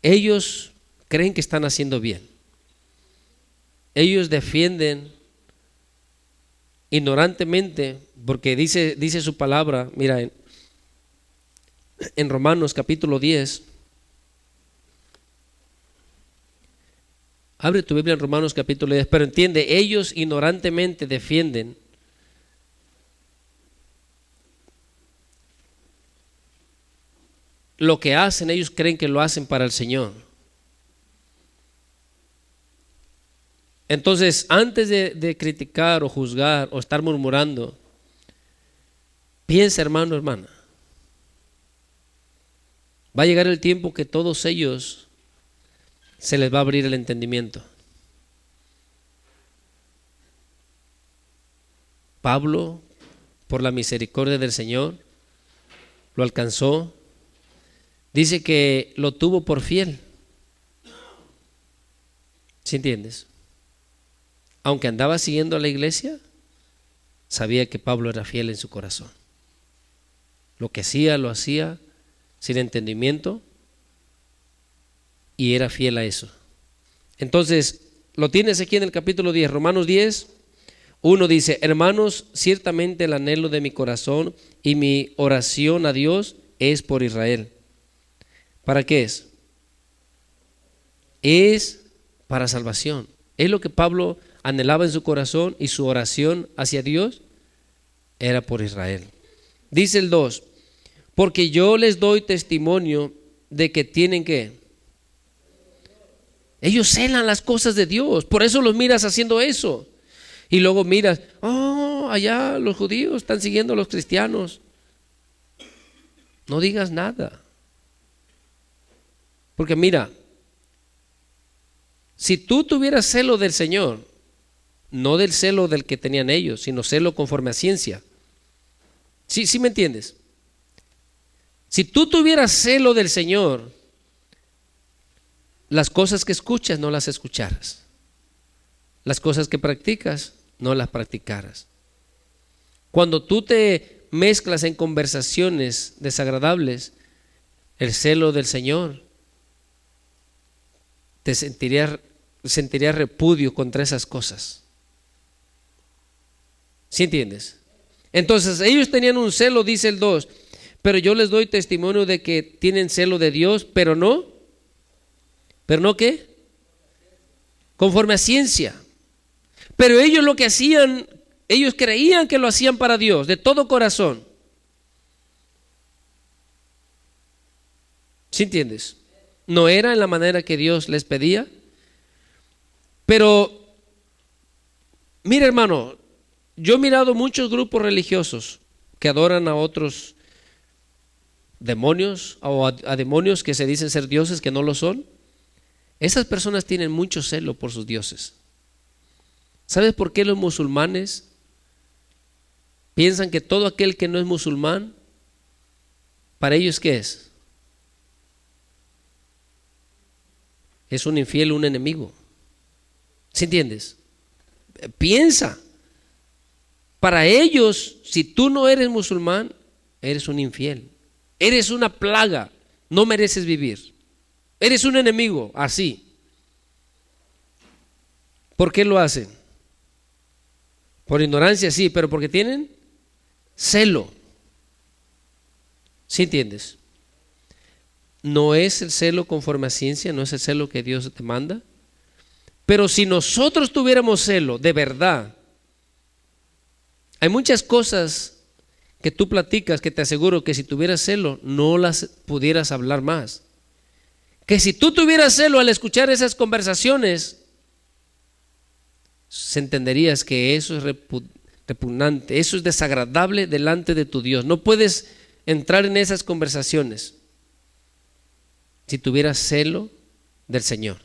ellos creen que están haciendo bien. Ellos defienden ignorantemente, porque dice su palabra, mira, en Romanos capítulo 10, abre tu Biblia en Romanos capítulo 10, pero entiende, ellos ignorantemente defienden lo que hacen, ellos creen que lo hacen para el Señor. Entonces, antes de criticar o juzgar o estar murmurando, piensa, hermano, hermana, va a llegar el tiempo que todos ellos se les va a abrir el entendimiento. Pablo, por la misericordia del Señor, lo alcanzó. Dice que lo tuvo por fiel. ¿Sí entiendes? Aunque andaba siguiendo a la iglesia, sabía que Pablo era fiel en su corazón. Lo que hacía, lo hacía sin entendimiento, y era fiel a eso. Entonces, lo tienes aquí en el capítulo 10, Romanos 10, 1 dice: hermanos, ciertamente el anhelo de mi corazón y mi oración a Dios es por Israel. ¿Para qué es? Es para salvación. Es lo que Pablo anhelaba en su corazón, y su oración hacia Dios era por Israel. Dice el 2: porque yo les doy testimonio de que tienen que... Ellos celan las cosas de Dios, por eso los miras haciendo eso. Y luego miras, oh, allá los judíos están siguiendo a los cristianos. No digas nada. Porque mira, si tú tuvieras celo del Señor, no del celo del que tenían ellos, sino celo conforme a ciencia. ¿Sí me entiendes? Si tú tuvieras celo del Señor, las cosas que escuchas no las escucharas. Las cosas que practicas no las practicaras. Cuando tú te mezclas en conversaciones desagradables, el celo del Señor, te sentirías repudio contra esas cosas. ¿Sí entiendes? Entonces ellos tenían un celo, dice el 2, pero yo les doy testimonio de que tienen celo de Dios, pero no ¿qué? Conforme a ciencia. Pero ellos lo que hacían, ellos creían que lo hacían para Dios, de todo corazón. ¿Sí entiendes? No era en la manera que Dios les pedía. Pero, mira hermano, yo he mirado muchos grupos religiosos que adoran a otros demonios, o a demonios que se dicen ser dioses que no lo son. Esas personas tienen mucho celo por sus dioses. ¿Sabes por qué los musulmanes piensan que todo aquel que no es musulmán, para ellos qué es? Es un infiel, un enemigo. ¿Sí entiendes? Piensa. Para ellos, si tú no eres musulmán, eres un infiel. Eres una plaga. No mereces vivir. Eres un enemigo, así. ¿Por qué lo hacen? Por ignorancia, sí, pero porque tienen celo. ¿Sí entiendes? No es el celo conforme a ciencia, no es el celo que Dios te manda. Pero si nosotros tuviéramos celo, de verdad, hay muchas cosas que tú platicas que te aseguro que si tuvieras celo, no las pudieras hablar más. Que si tú tuvieras celo al escuchar esas conversaciones, se entenderías que eso es repugnante, eso es desagradable delante de tu Dios. No puedes entrar en esas conversaciones si tuvieras celo del Señor.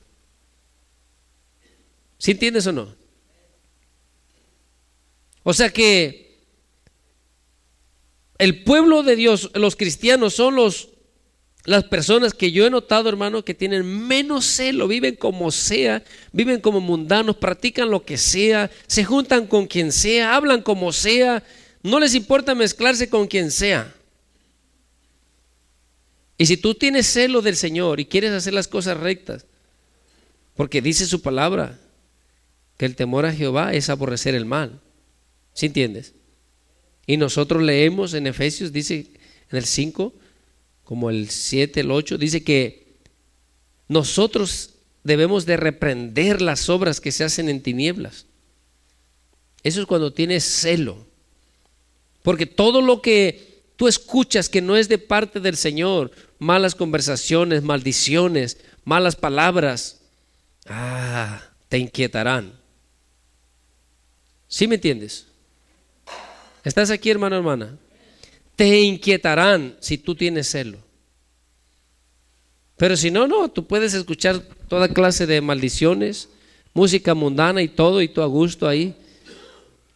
¿Sí entiendes o no? O sea que el pueblo de Dios, los cristianos, son las personas que yo he notado, hermano, que tienen menos celo, viven como sea, viven como mundanos, practican lo que sea, se juntan con quien sea, hablan como sea, no les importa mezclarse con quien sea. Y si tú tienes celo del Señor y quieres hacer las cosas rectas, porque dice su palabra que el temor a Jehová es aborrecer el mal. ¿Sí entiendes? Y nosotros leemos en Efesios, dice en el 5, como el 7, el 8, dice que nosotros debemos de reprender las obras que se hacen en tinieblas. Eso es cuando tienes celo. Porque todo lo que tú escuchas que no es de parte del Señor, malas conversaciones, maldiciones, malas palabras, te inquietarán. ¿Sí me entiendes? ¿Estás aquí, hermano, hermana? Te inquietarán si tú tienes celo. Pero si no, tú puedes escuchar toda clase de maldiciones, música mundana y todo, y tú a gusto ahí,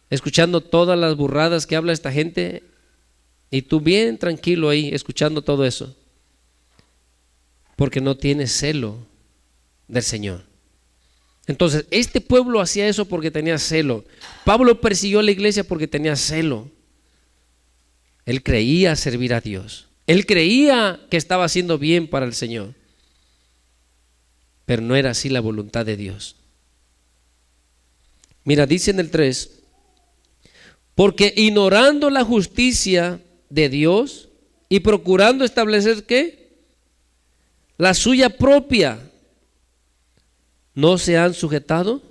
escuchando todas las burradas que habla esta gente, y tú bien tranquilo ahí, escuchando todo eso, porque no tienes celo del Señor. Entonces, este pueblo hacía eso porque tenía celo. Pablo persiguió a la iglesia porque tenía celo. Él creía servir a Dios. Él creía que estaba haciendo bien para el Señor, pero no era así la voluntad de Dios. Mira, dice en el 3, porque ignorando la justicia de Dios y procurando establecer ¿qué? La suya propia, no se han sujetado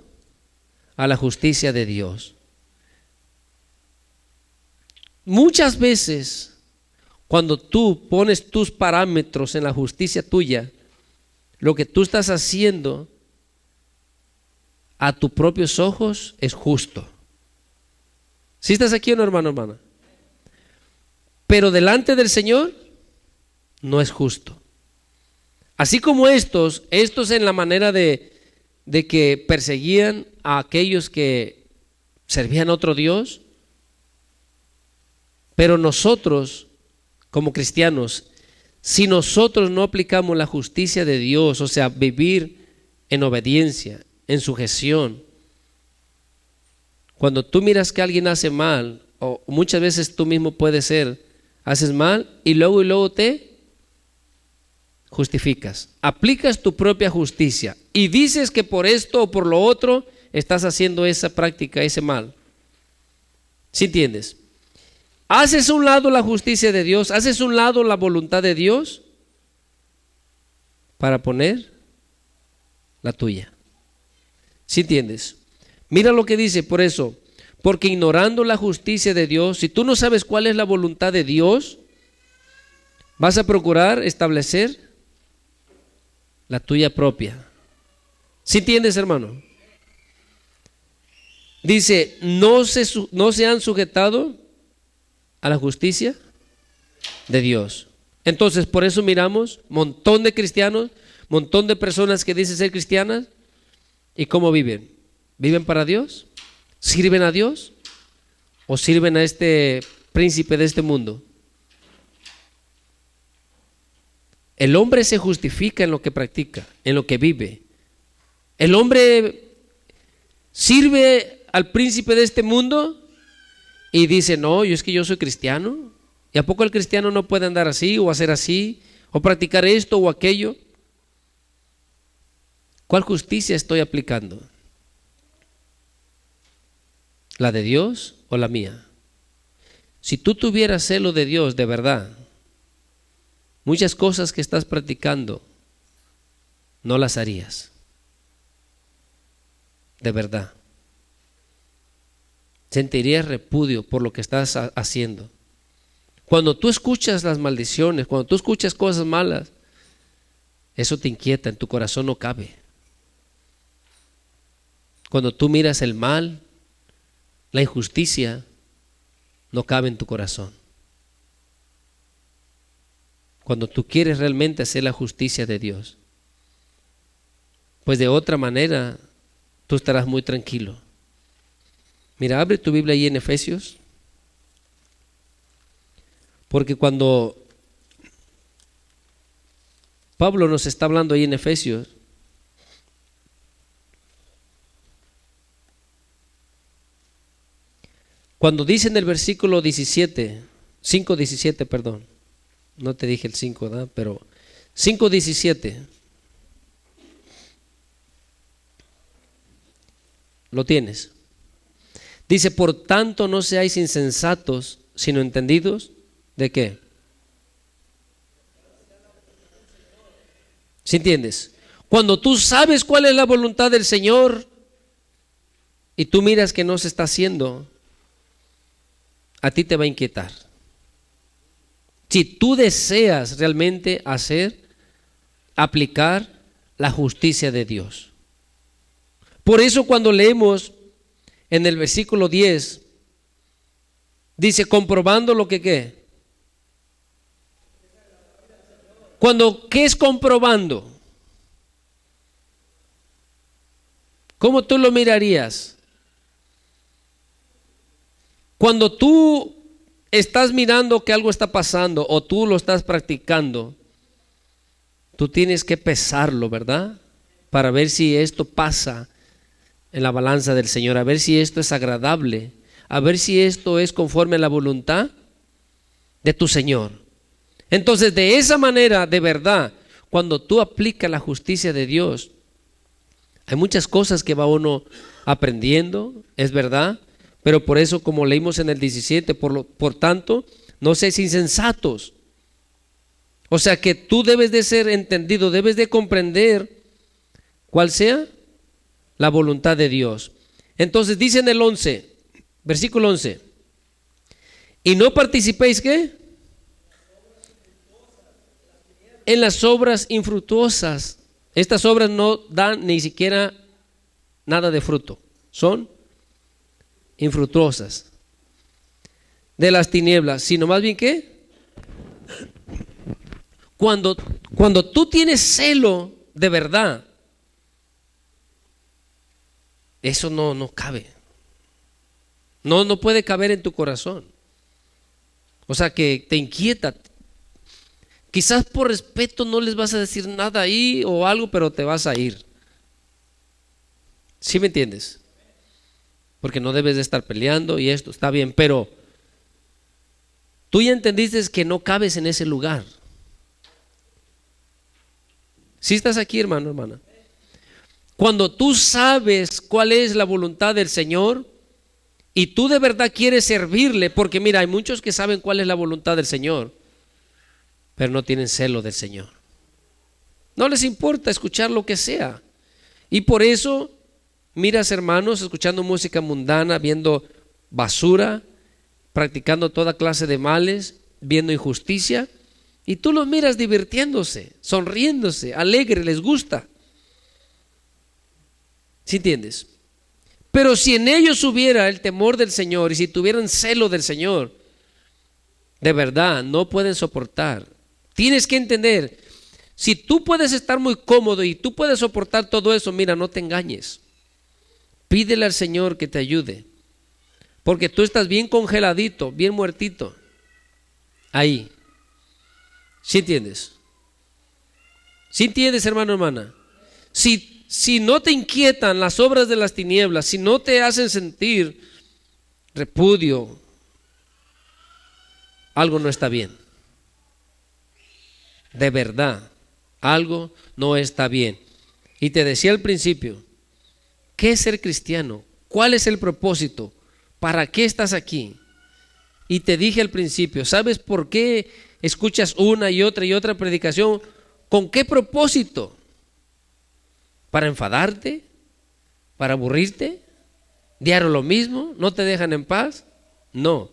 a la justicia de Dios. Muchas veces, cuando tú pones tus parámetros en la justicia tuya, lo que tú estás haciendo a tus propios ojos es justo. ¿Sí estás aquí o no, hermano, hermana? Pero delante del Señor no es justo. Así como estos en la manera de que perseguían a aquellos que servían a otro Dios, pero nosotros como cristianos, si nosotros no aplicamos la justicia de Dios, o sea, vivir en obediencia, en sujeción, cuando tú miras que alguien hace mal, o muchas veces tú mismo puedes ser, haces mal y luego te justificas, aplicas tu propia justicia y dices que por esto o por lo otro estás haciendo esa práctica, ese mal. ¿Sí entiendes? Haces a un lado la justicia de Dios, haces a un lado la voluntad de Dios para poner la tuya. ¿Sí entiendes? Mira lo que dice, por eso, porque ignorando la justicia de Dios, si tú no sabes cuál es la voluntad de Dios, vas a procurar establecer la tuya propia. ¿Sí entiendes, hermano? Dice, no se han sujetado a la justicia de Dios. Entonces, por eso miramos montón de cristianos, montón de personas que dicen ser cristianas, ¿y cómo viven? ¿Viven para Dios? ¿Sirven a Dios? ¿O sirven a este príncipe de este mundo? El hombre se justifica en lo que practica, en lo que vive. El hombre sirve al príncipe de este mundo y dice, no, es que yo soy cristiano. ¿Y a poco el cristiano no puede andar así o hacer así o practicar esto o aquello? ¿Cuál justicia estoy aplicando? ¿La de Dios o la mía? Si tú tuvieras celo de Dios de verdad, muchas cosas que estás practicando no las harías. De verdad. Sentirías repudio por lo que estás haciendo. Cuando tú escuchas las maldiciones, cuando tú escuchas cosas malas, eso te inquieta, en tu corazón no cabe. Cuando tú miras el mal, la injusticia, no cabe en tu corazón. Cuando tú quieres realmente hacer la justicia de Dios, pues de otra manera tú estarás muy tranquilo. Mira, abre tu Biblia ahí en Efesios, porque cuando Pablo nos está hablando ahí en Efesios, cuando dice en el versículo 5:17, perdón, no te dije el 5, ¿verdad? Pero 5:17, lo tienes. Dice, por tanto no seáis insensatos, sino entendidos, ¿de qué? ¿Sí entiendes? Cuando tú sabes cuál es la voluntad del Señor y tú miras que no se está haciendo, a ti te va a inquietar. Si tú deseas realmente aplicar la justicia de Dios. Por eso cuando leemos en el versículo 10, dice, comprobando lo que ¿qué? ¿Qué es comprobando? ¿Cómo tú lo mirarías? Cuando tú estás mirando que algo está pasando o tú lo estás practicando, tú tienes que pesarlo, ¿verdad? Para ver si esto pasa en la balanza del Señor, a ver si esto es agradable, a ver si esto es conforme a la voluntad de tu Señor. Entonces, de esa manera, de verdad, cuando tú aplicas la justicia de Dios, hay muchas cosas que va uno aprendiendo, es verdad, pero por eso, como leímos en el 17, por tanto, no seáis insensatos. O sea que tú debes de ser entendido, debes de comprender cuál sea la voluntad de Dios. Entonces dice en el 11, versículo 11, y no participéis, ¿qué? En las obras infructuosas. Estas obras no dan ni siquiera nada de fruto, son infructuosas de las tinieblas, sino más bien ¿qué? Cuando tú tienes celo de verdad, eso no cabe, no puede caber en tu corazón. O sea que te inquieta. Quizás por respeto no les vas a decir nada ahí o algo, pero te vas a ir. ¿Sí me entiendes? Porque no debes de estar peleando y esto está bien, pero tú ya entendiste que no cabes en ese lugar. ¿Sí estás aquí, hermano, hermana? Cuando tú sabes cuál es la voluntad del Señor y tú de verdad quieres servirle, porque mira, hay muchos que saben cuál es la voluntad del Señor, pero no tienen celo del Señor. No les importa escuchar lo que sea. Y por eso, miras hermanos, escuchando música mundana, viendo basura, practicando toda clase de males, viendo injusticia, y tú los miras divirtiéndose, sonriéndose, alegre, les gusta. ¿Sí entiendes? Pero si en ellos hubiera el temor del Señor y si tuvieran celo del Señor, de verdad no pueden soportar. Tienes que entender, si tú puedes estar muy cómodo y tú puedes soportar todo eso, mira, no te engañes. Pídele al Señor que te ayude, porque tú estás bien congeladito, bien muertito, ahí. ¿Sí entiendes? ¿Sí entiendes, hermano, hermana? Si no te inquietan las obras de las tinieblas, si no te hacen sentir repudio, algo no está bien. De verdad, algo no está bien. Y te decía al principio, ¿qué es ser cristiano? ¿Cuál es el propósito? ¿Para qué estás aquí? Y te dije al principio, ¿sabes por qué escuchas una y otra predicación? ¿Con qué propósito? ¿Para enfadarte? ¿Para aburrirte? ¿Diario lo mismo? ¿No te dejan en paz? No.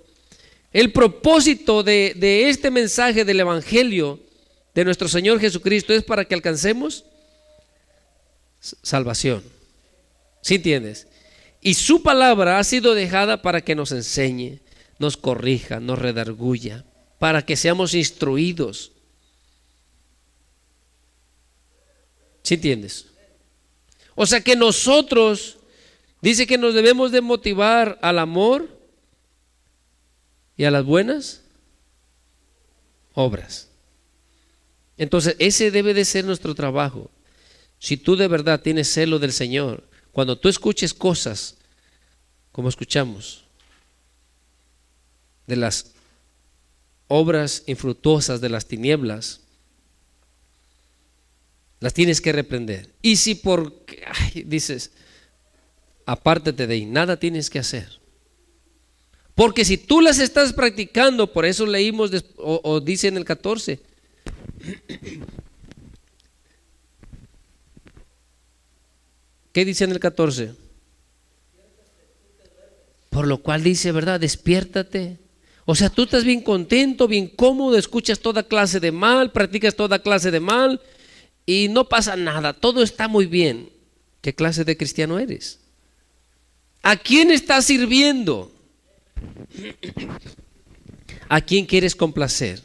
El propósito de este mensaje del Evangelio de nuestro Señor Jesucristo es para que alcancemos salvación. ¿Sí entiendes? Y su palabra ha sido dejada para que nos enseñe, nos corrija, nos redarguya, para que seamos instruidos. ¿Sí entiendes? O sea que nosotros, dice que nos debemos de motivar al amor y a las buenas obras. Entonces ese debe de ser nuestro trabajo. Si tú de verdad tienes celo del Señor, cuando tú escuches cosas como escuchamos de las obras infructuosas de las tinieblas, las tienes que reprender. Y si dices, apártate de ahí, nada tienes que hacer. Porque si tú las estás practicando, por eso leímos o dice en el 14, ¿qué dice en el 14? Por lo cual dice, ¿verdad? Despiértate. O sea, tú estás bien contento, bien cómodo, escuchas toda clase de mal, practicas toda clase de mal y no pasa nada, todo está muy bien. ¿Qué clase de cristiano eres? ¿A quién estás sirviendo? ¿A quién quieres complacer?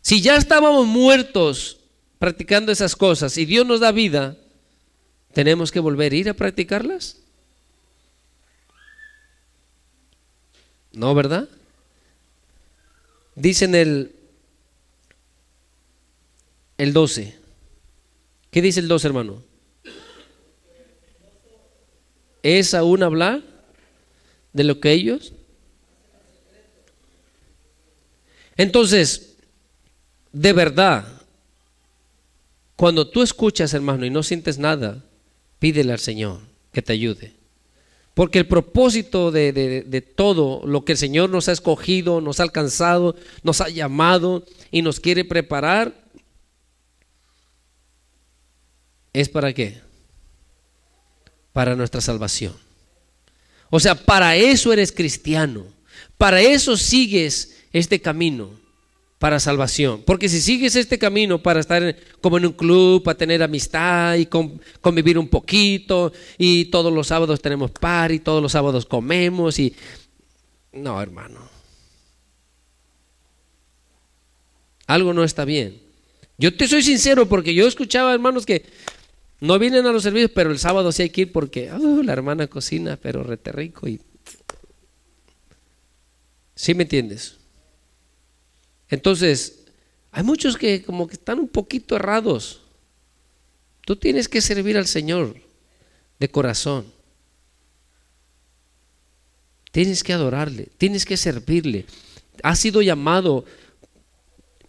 Si ya estábamos muertos practicando esas cosas y Dios nos da vida, ¿tenemos que volver a ir a practicarlas? No, ¿verdad? Dice en el 12. ¿Qué dice el 12, hermano? ¿Es aún hablar de lo que ellos? Entonces, de verdad, cuando tú escuchas, hermano, y no sientes nada, pídele al Señor que te ayude. Porque el propósito de todo lo que el Señor nos ha escogido, nos ha alcanzado, nos ha llamado y nos quiere preparar, ¿es para qué? Para nuestra salvación. O sea, para eso eres cristiano, para eso sigues este camino, para salvación. Porque si sigues este camino para estar como en un club, para tener amistad y convivir un poquito, y todos los sábados tenemos party, todos los sábados comemos y... No, hermano. Algo no está bien. Yo te soy sincero porque yo escuchaba hermanos que no vienen a los servicios, pero el sábado sí hay que ir porque la hermana cocina, pero rete rico y... ¿Sí me entiendes? Entonces, hay muchos que como que están un poquito errados. Tú tienes que servir al Señor de corazón. Tienes que adorarle, tienes que servirle. Has sido llamado.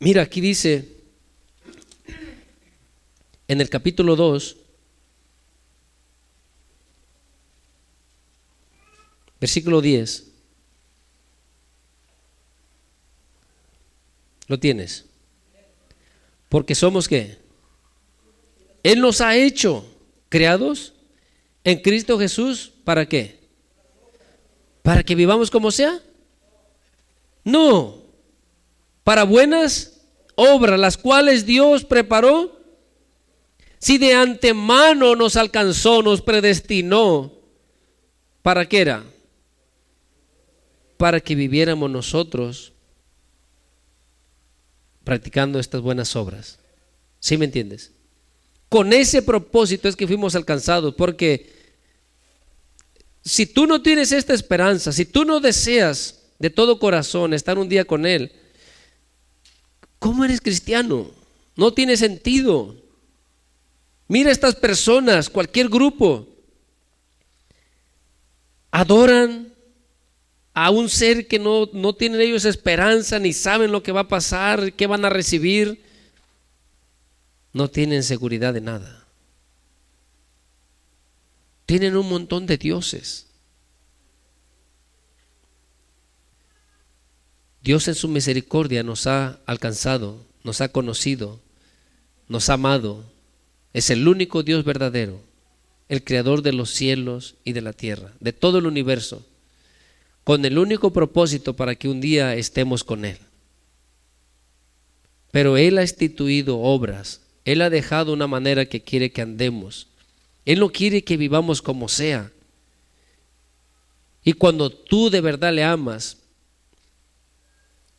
Mira, aquí dice en el capítulo 2, versículo 10. ¿Lo tienes? Porque somos ¿qué? Él nos ha hecho creados en Cristo Jesús. ¿Para qué? ¿Para que vivamos como sea? No. Para buenas obras, las cuales Dios preparó. Si de antemano nos alcanzó, nos predestinó, ¿para qué era? Para que viviéramos nosotros practicando estas buenas obras. ¿Sí me entiendes? Con ese propósito es que fuimos alcanzados, porque si tú no tienes esta esperanza, si tú no deseas de todo corazón estar un día con Él, ¿cómo eres cristiano? No tiene sentido. Mira estas personas, cualquier grupo, adoran a un ser que no tienen ellos esperanza, ni saben lo que va a pasar, qué van a recibir. No tienen seguridad de nada. Tienen un montón de dioses. Dios en su misericordia nos ha alcanzado, nos ha conocido, nos ha amado. Es el único Dios verdadero, el creador de los cielos y de la tierra, de todo el universo, con el único propósito para que un día estemos con Él. Pero Él ha instituido obras, Él ha dejado una manera que quiere que andemos. Él no quiere que vivamos como sea. Y cuando tú de verdad le amas,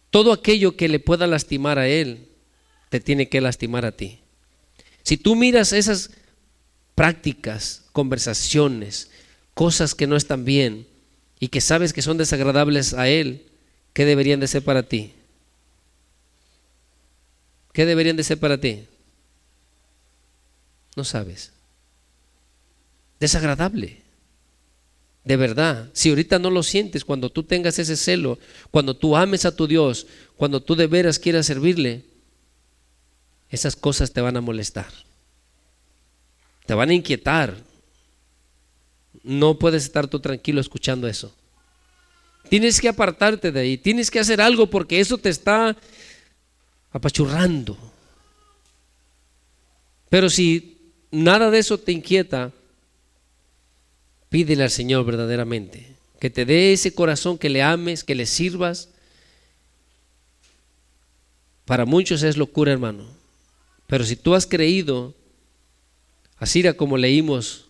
todo aquello que le pueda lastimar a Él, te tiene que lastimar a ti. Si tú miras esas prácticas, conversaciones, cosas que no están bien y que sabes que son desagradables a Él, ¿qué deberían de ser para ti? ¿Qué deberían de ser para ti? No sabes. Desagradable. De verdad, si ahorita no lo sientes, cuando tú tengas ese celo, cuando tú ames a tu Dios, cuando tú de veras quieras servirle, esas cosas te van a molestar, te van a inquietar. No puedes estar tú tranquilo escuchando eso. Tienes que apartarte de ahí, tienes que hacer algo porque eso te está apachurrando. Pero si nada de eso te inquieta, pídele al Señor verdaderamente que te dé ese corazón, que le ames, que le sirvas. Para muchos es locura, hermano, pero si tú has creído, así era como leímos,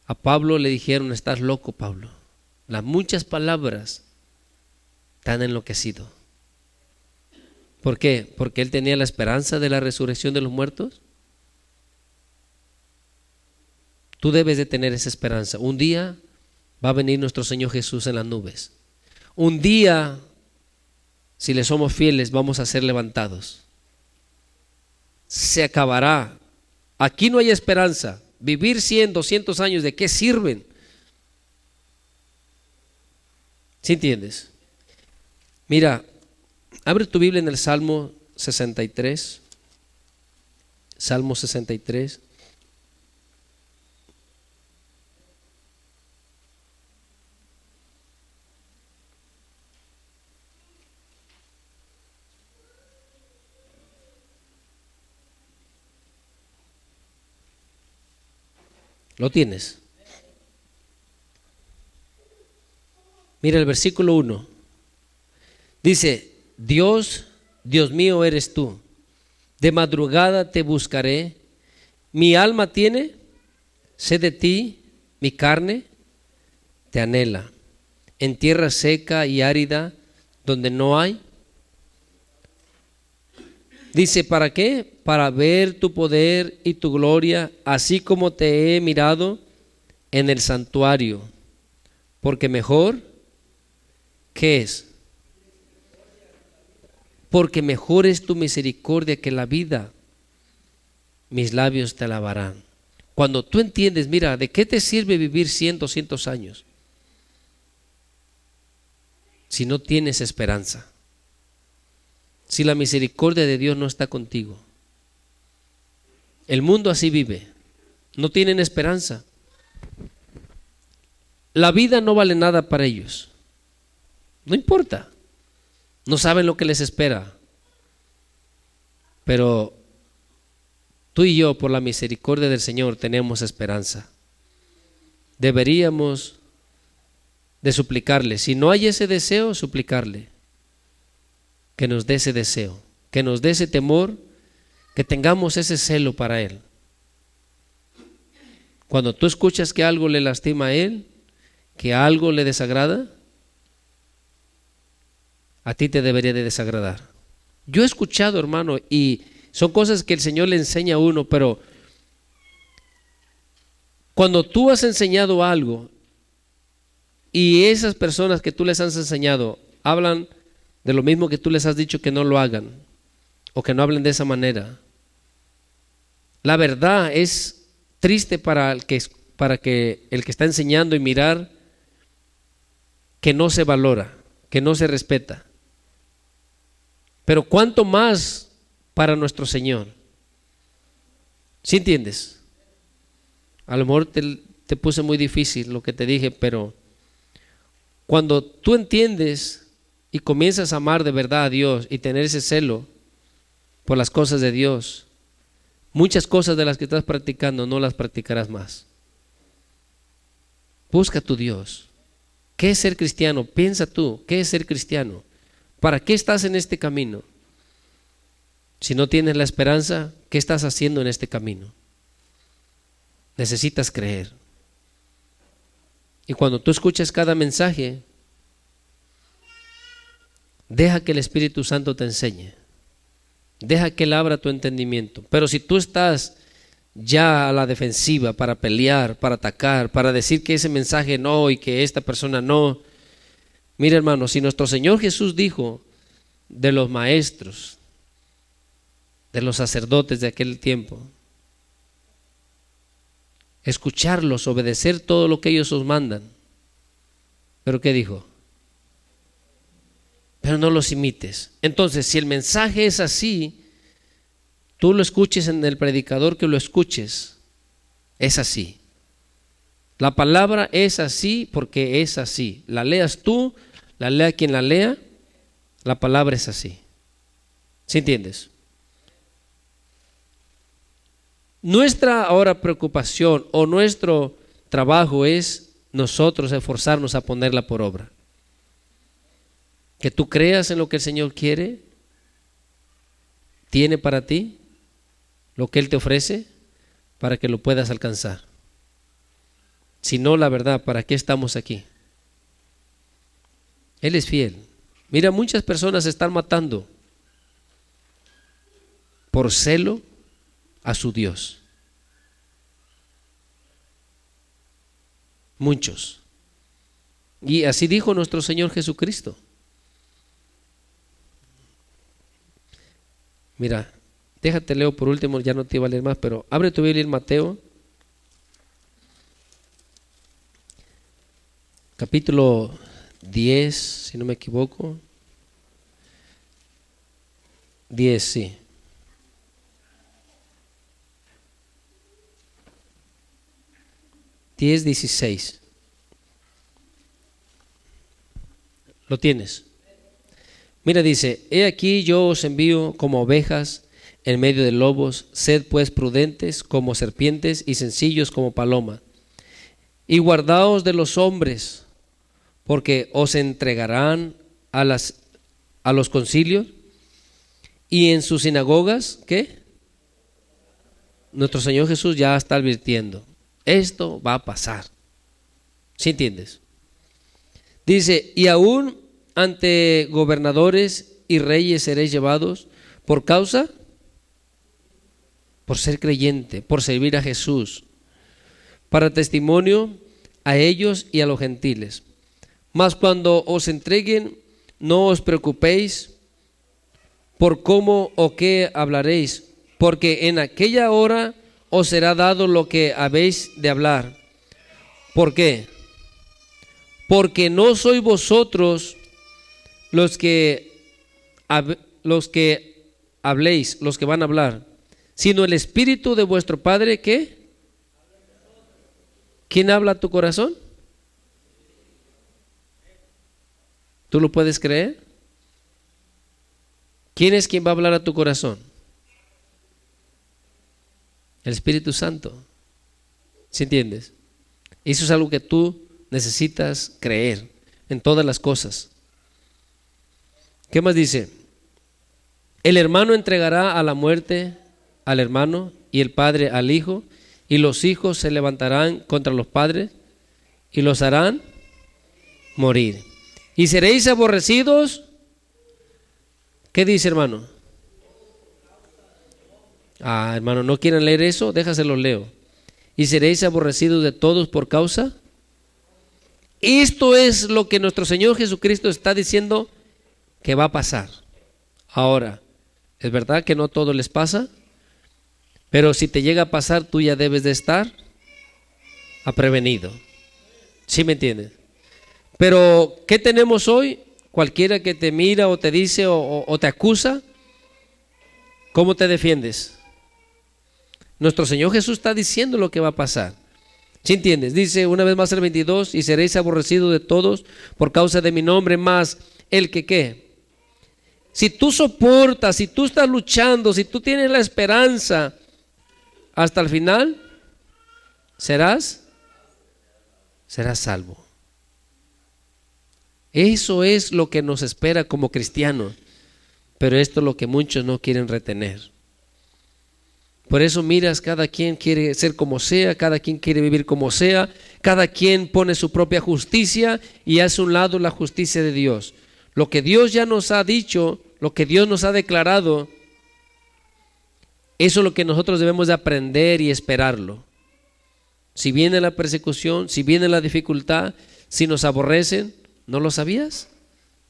a Pablo le dijeron: estás loco, Pablo. Las muchas palabras te han enloquecido. ¿Por qué? Porque él tenía la esperanza de la resurrección de los muertos. Tú debes de tener esa esperanza. Un día va a venir nuestro Señor Jesús en las nubes. Un día, si le somos fieles, vamos a ser levantados. Se acabará. Aquí no hay esperanza. Vivir 100, 200 años, ¿de qué sirven? ¿Sí entiendes? Mira, Abre tu Biblia en el Salmo 63. Salmo 63. ¿Lo tienes? Mira el versículo 1. Dice: Dios, Dios mío eres tú. De madrugada te buscaré. Mi alma tiene sed de ti, mi carne te anhela. En tierra seca y árida, donde no hay. Dice: ¿para qué? Para ver tu poder y tu gloria, así como te he mirado en el santuario. Porque mejor, ¿qué es? Porque mejor es tu misericordia que la vida. Mis labios te alabarán. Cuando tú entiendes, mira, ¿de qué te sirve vivir 100, 200 años si no tienes esperanza? Si la misericordia de Dios no está contigo. El mundo así vive. No tienen esperanza. La vida no vale nada para ellos. No importa. No saben lo que les espera. Pero tú y yo, por la misericordia del Señor, tenemos esperanza. Deberíamos de suplicarle. Si no hay ese deseo, suplicarle que nos dé ese deseo, que nos dé ese temor, que tengamos ese celo para Él. Cuando tú escuchas que algo le lastima a Él, que algo le desagrada, a ti te debería de desagradar. Yo he escuchado, hermano, y son cosas que el Señor le enseña a uno, pero cuando tú has enseñado algo y esas personas que tú les has enseñado hablan de lo mismo que tú les has dicho que no lo hagan o que no hablen de esa manera, la verdad es triste para el que está enseñando y mirar que no se valora, que no se respeta. Pero cuánto más para nuestro Señor. ¿Sí entiendes? A lo mejor te puse muy difícil lo que te dije, pero cuando tú entiendes y comienzas a amar de verdad a Dios y tener ese celo por las cosas de Dios, muchas cosas de las que estás practicando no las practicarás más. Busca a tu Dios. ¿Qué es ser cristiano? Piensa tú, ¿qué es ser cristiano? ¿Para qué estás en este camino? Si no tienes la esperanza, ¿qué estás haciendo en este camino? Necesitas creer. Y cuando tú escuches cada mensaje, deja que el Espíritu Santo te enseñe. Deja que Él abra tu entendimiento. Pero si tú estás ya a la defensiva para pelear, para atacar, para decir que ese mensaje no y que esta persona no. Mira, hermano, si nuestro Señor Jesús dijo de los maestros, de los sacerdotes de aquel tiempo, escucharlos, obedecer todo lo que ellos os mandan. ¿Pero qué dijo? Pero no los imites. Entonces, si el mensaje es así, tú lo escuches en el predicador que lo escuches, es así. La palabra es así porque es así. La leas tú, la lea quien la lea, la palabra es así. ¿Sí entiendes? Nuestra ahora preocupación o nuestro trabajo es nosotros esforzarnos a ponerla por obra. Que tú creas en lo que el Señor quiere, tiene para ti, lo que Él te ofrece, para que lo puedas alcanzar. Si no, la verdad, ¿para qué estamos aquí? Él es fiel. Mira, muchas personas se están matando por celo a su Dios. Muchos. Y así dijo nuestro Señor Jesucristo. Mira, déjate leo por último, ya no te iba a leer más, pero abre tu Biblia en Mateo, capítulo 10, si no me equivoco. 10, sí. Diez, 16. ¿Lo tienes? Mira, dice: he aquí yo os envío como ovejas en medio de lobos, sed pues prudentes como serpientes y sencillos como palomas. Y guardaos de los hombres, porque os entregarán a los concilios, y en sus sinagogas, ¿qué? Nuestro Señor Jesús ya está advirtiendo, esto va a pasar. ¿Sí entiendes? Dice: y aún ante gobernadores y reyes seréis llevados por causa, por ser creyente, por servir a Jesús, para testimonio a ellos y a los gentiles. Mas cuando os entreguen, no os preocupéis por cómo o qué hablaréis, porque en aquella hora os será dado lo que habéis de hablar. ¿Por qué? Porque no sois vosotros los que habléis, los que van a hablar, sino el Espíritu de vuestro Padre. ¿Qué? ¿Quién habla a tu corazón? ¿Tú lo puedes creer? ¿Quién es quien va a hablar a tu corazón? El Espíritu Santo. ¿Sí entiendes? Eso es algo que tú necesitas creer en todas las cosas. ¿Qué más dice? El hermano entregará a la muerte al hermano, y el padre al hijo, y los hijos se levantarán contra los padres y los harán morir. Y seréis aborrecidos. ¿Qué dice, hermano? Hermano, ¿no quieren leer eso? Déjaselo leo. Y seréis aborrecidos de todos por causa. Esto es lo que nuestro Señor Jesucristo está diciendo que va a pasar. Ahora, es verdad que no todo les pasa, pero si te llega a pasar, tú ya debes de estar prevenido. ¿Sí me entiendes? Pero, ¿qué tenemos hoy? Cualquiera que te mira o te dice o te acusa, ¿cómo te defiendes? Nuestro Señor Jesús está diciendo lo que va a pasar. ¿Sí entiendes? Dice una vez más el 22: y seréis aborrecidos de todos por causa de mi nombre, más el que ¿qué? Si tú soportas, si tú estás luchando, si tú tienes la esperanza hasta el final, serás salvo. Eso es lo que nos espera como cristianos, pero esto es lo que muchos no quieren retener. Por eso miras, cada quien quiere ser como sea, cada quien quiere vivir como sea, cada quien pone su propia justicia y hace a un lado la justicia de Dios. Lo que Dios ya nos ha dicho, lo que Dios nos ha declarado, eso es lo que nosotros debemos de aprender y esperarlo. Si viene la persecución, si viene la dificultad, si nos aborrecen, ¿no lo sabías?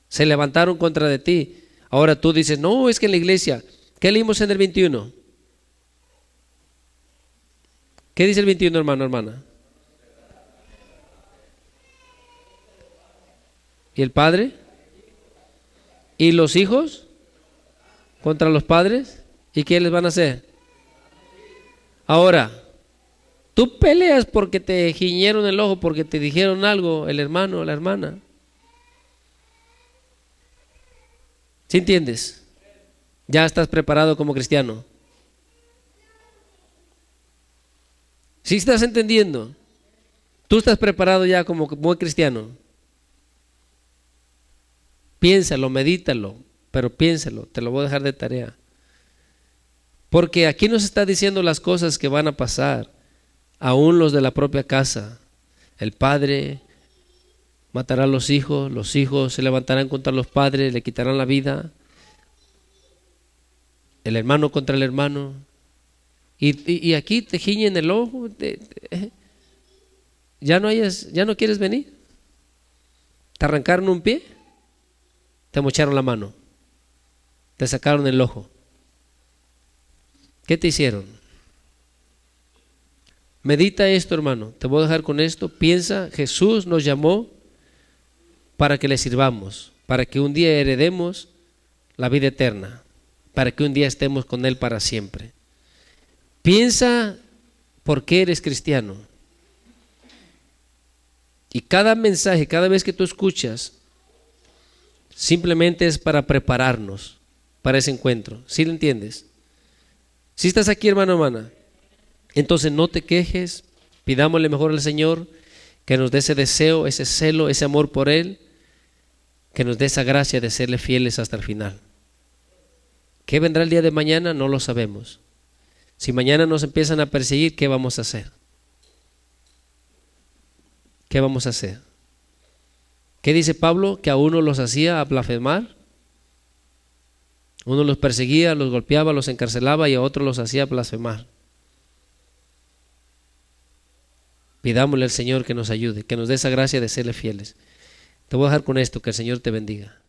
Se levantaron contra de ti. Ahora tú dices, no, es que en la iglesia, ¿qué leímos en el 21? ¿Qué dice el 21, hermano, hermana? ¿Y el padre? ¿Y los hijos? ¿Contra los padres? ¿Y qué les van a hacer? Ahora, tú peleas porque te giñeron el ojo, porque te dijeron algo el hermano o la hermana. ¿Sí entiendes? Ya estás preparado como cristiano. ¿Sí estás entendiendo? Tú estás preparado ya como buen cristiano. Piénsalo, medítalo, pero piénsalo, te lo voy a dejar de tarea. Porque aquí nos está diciendo las cosas que van a pasar, aún los de la propia casa. El padre matará a los hijos se levantarán contra los padres, le quitarán la vida. El hermano contra el hermano. Y aquí te giñen el ojo, ya no quieres venir. Te arrancaron un pie, te mocharon la mano, te sacaron el ojo. ¿Qué te hicieron? Medita esto, hermano. Te voy a dejar con esto. Piensa, Jesús nos llamó para que le sirvamos, para que un día heredemos la vida eterna. para que un día estemos con Él para siempre. Piensa por qué eres cristiano. Y cada mensaje, cada vez que tú escuchas, simplemente es para prepararnos para ese encuentro. ¿Sí lo entiendes? Si estás aquí, hermano, hermana, entonces no te quejes, pidámosle mejor al Señor que nos dé ese deseo, ese celo, ese amor por Él, que nos dé esa gracia de serle fieles hasta el final. ¿Qué vendrá el día de mañana? No lo sabemos. Si mañana nos empiezan a perseguir, ¿qué vamos a hacer? ¿Qué vamos a hacer? ¿Qué dice Pablo? Que a uno los hacía blasfemar. Uno los perseguía, los golpeaba, los encarcelaba y a otros los hacía blasfemar. Pidámosle al Señor que nos ayude, que nos dé esa gracia de serle fieles. Te voy a dejar con esto, que el Señor te bendiga.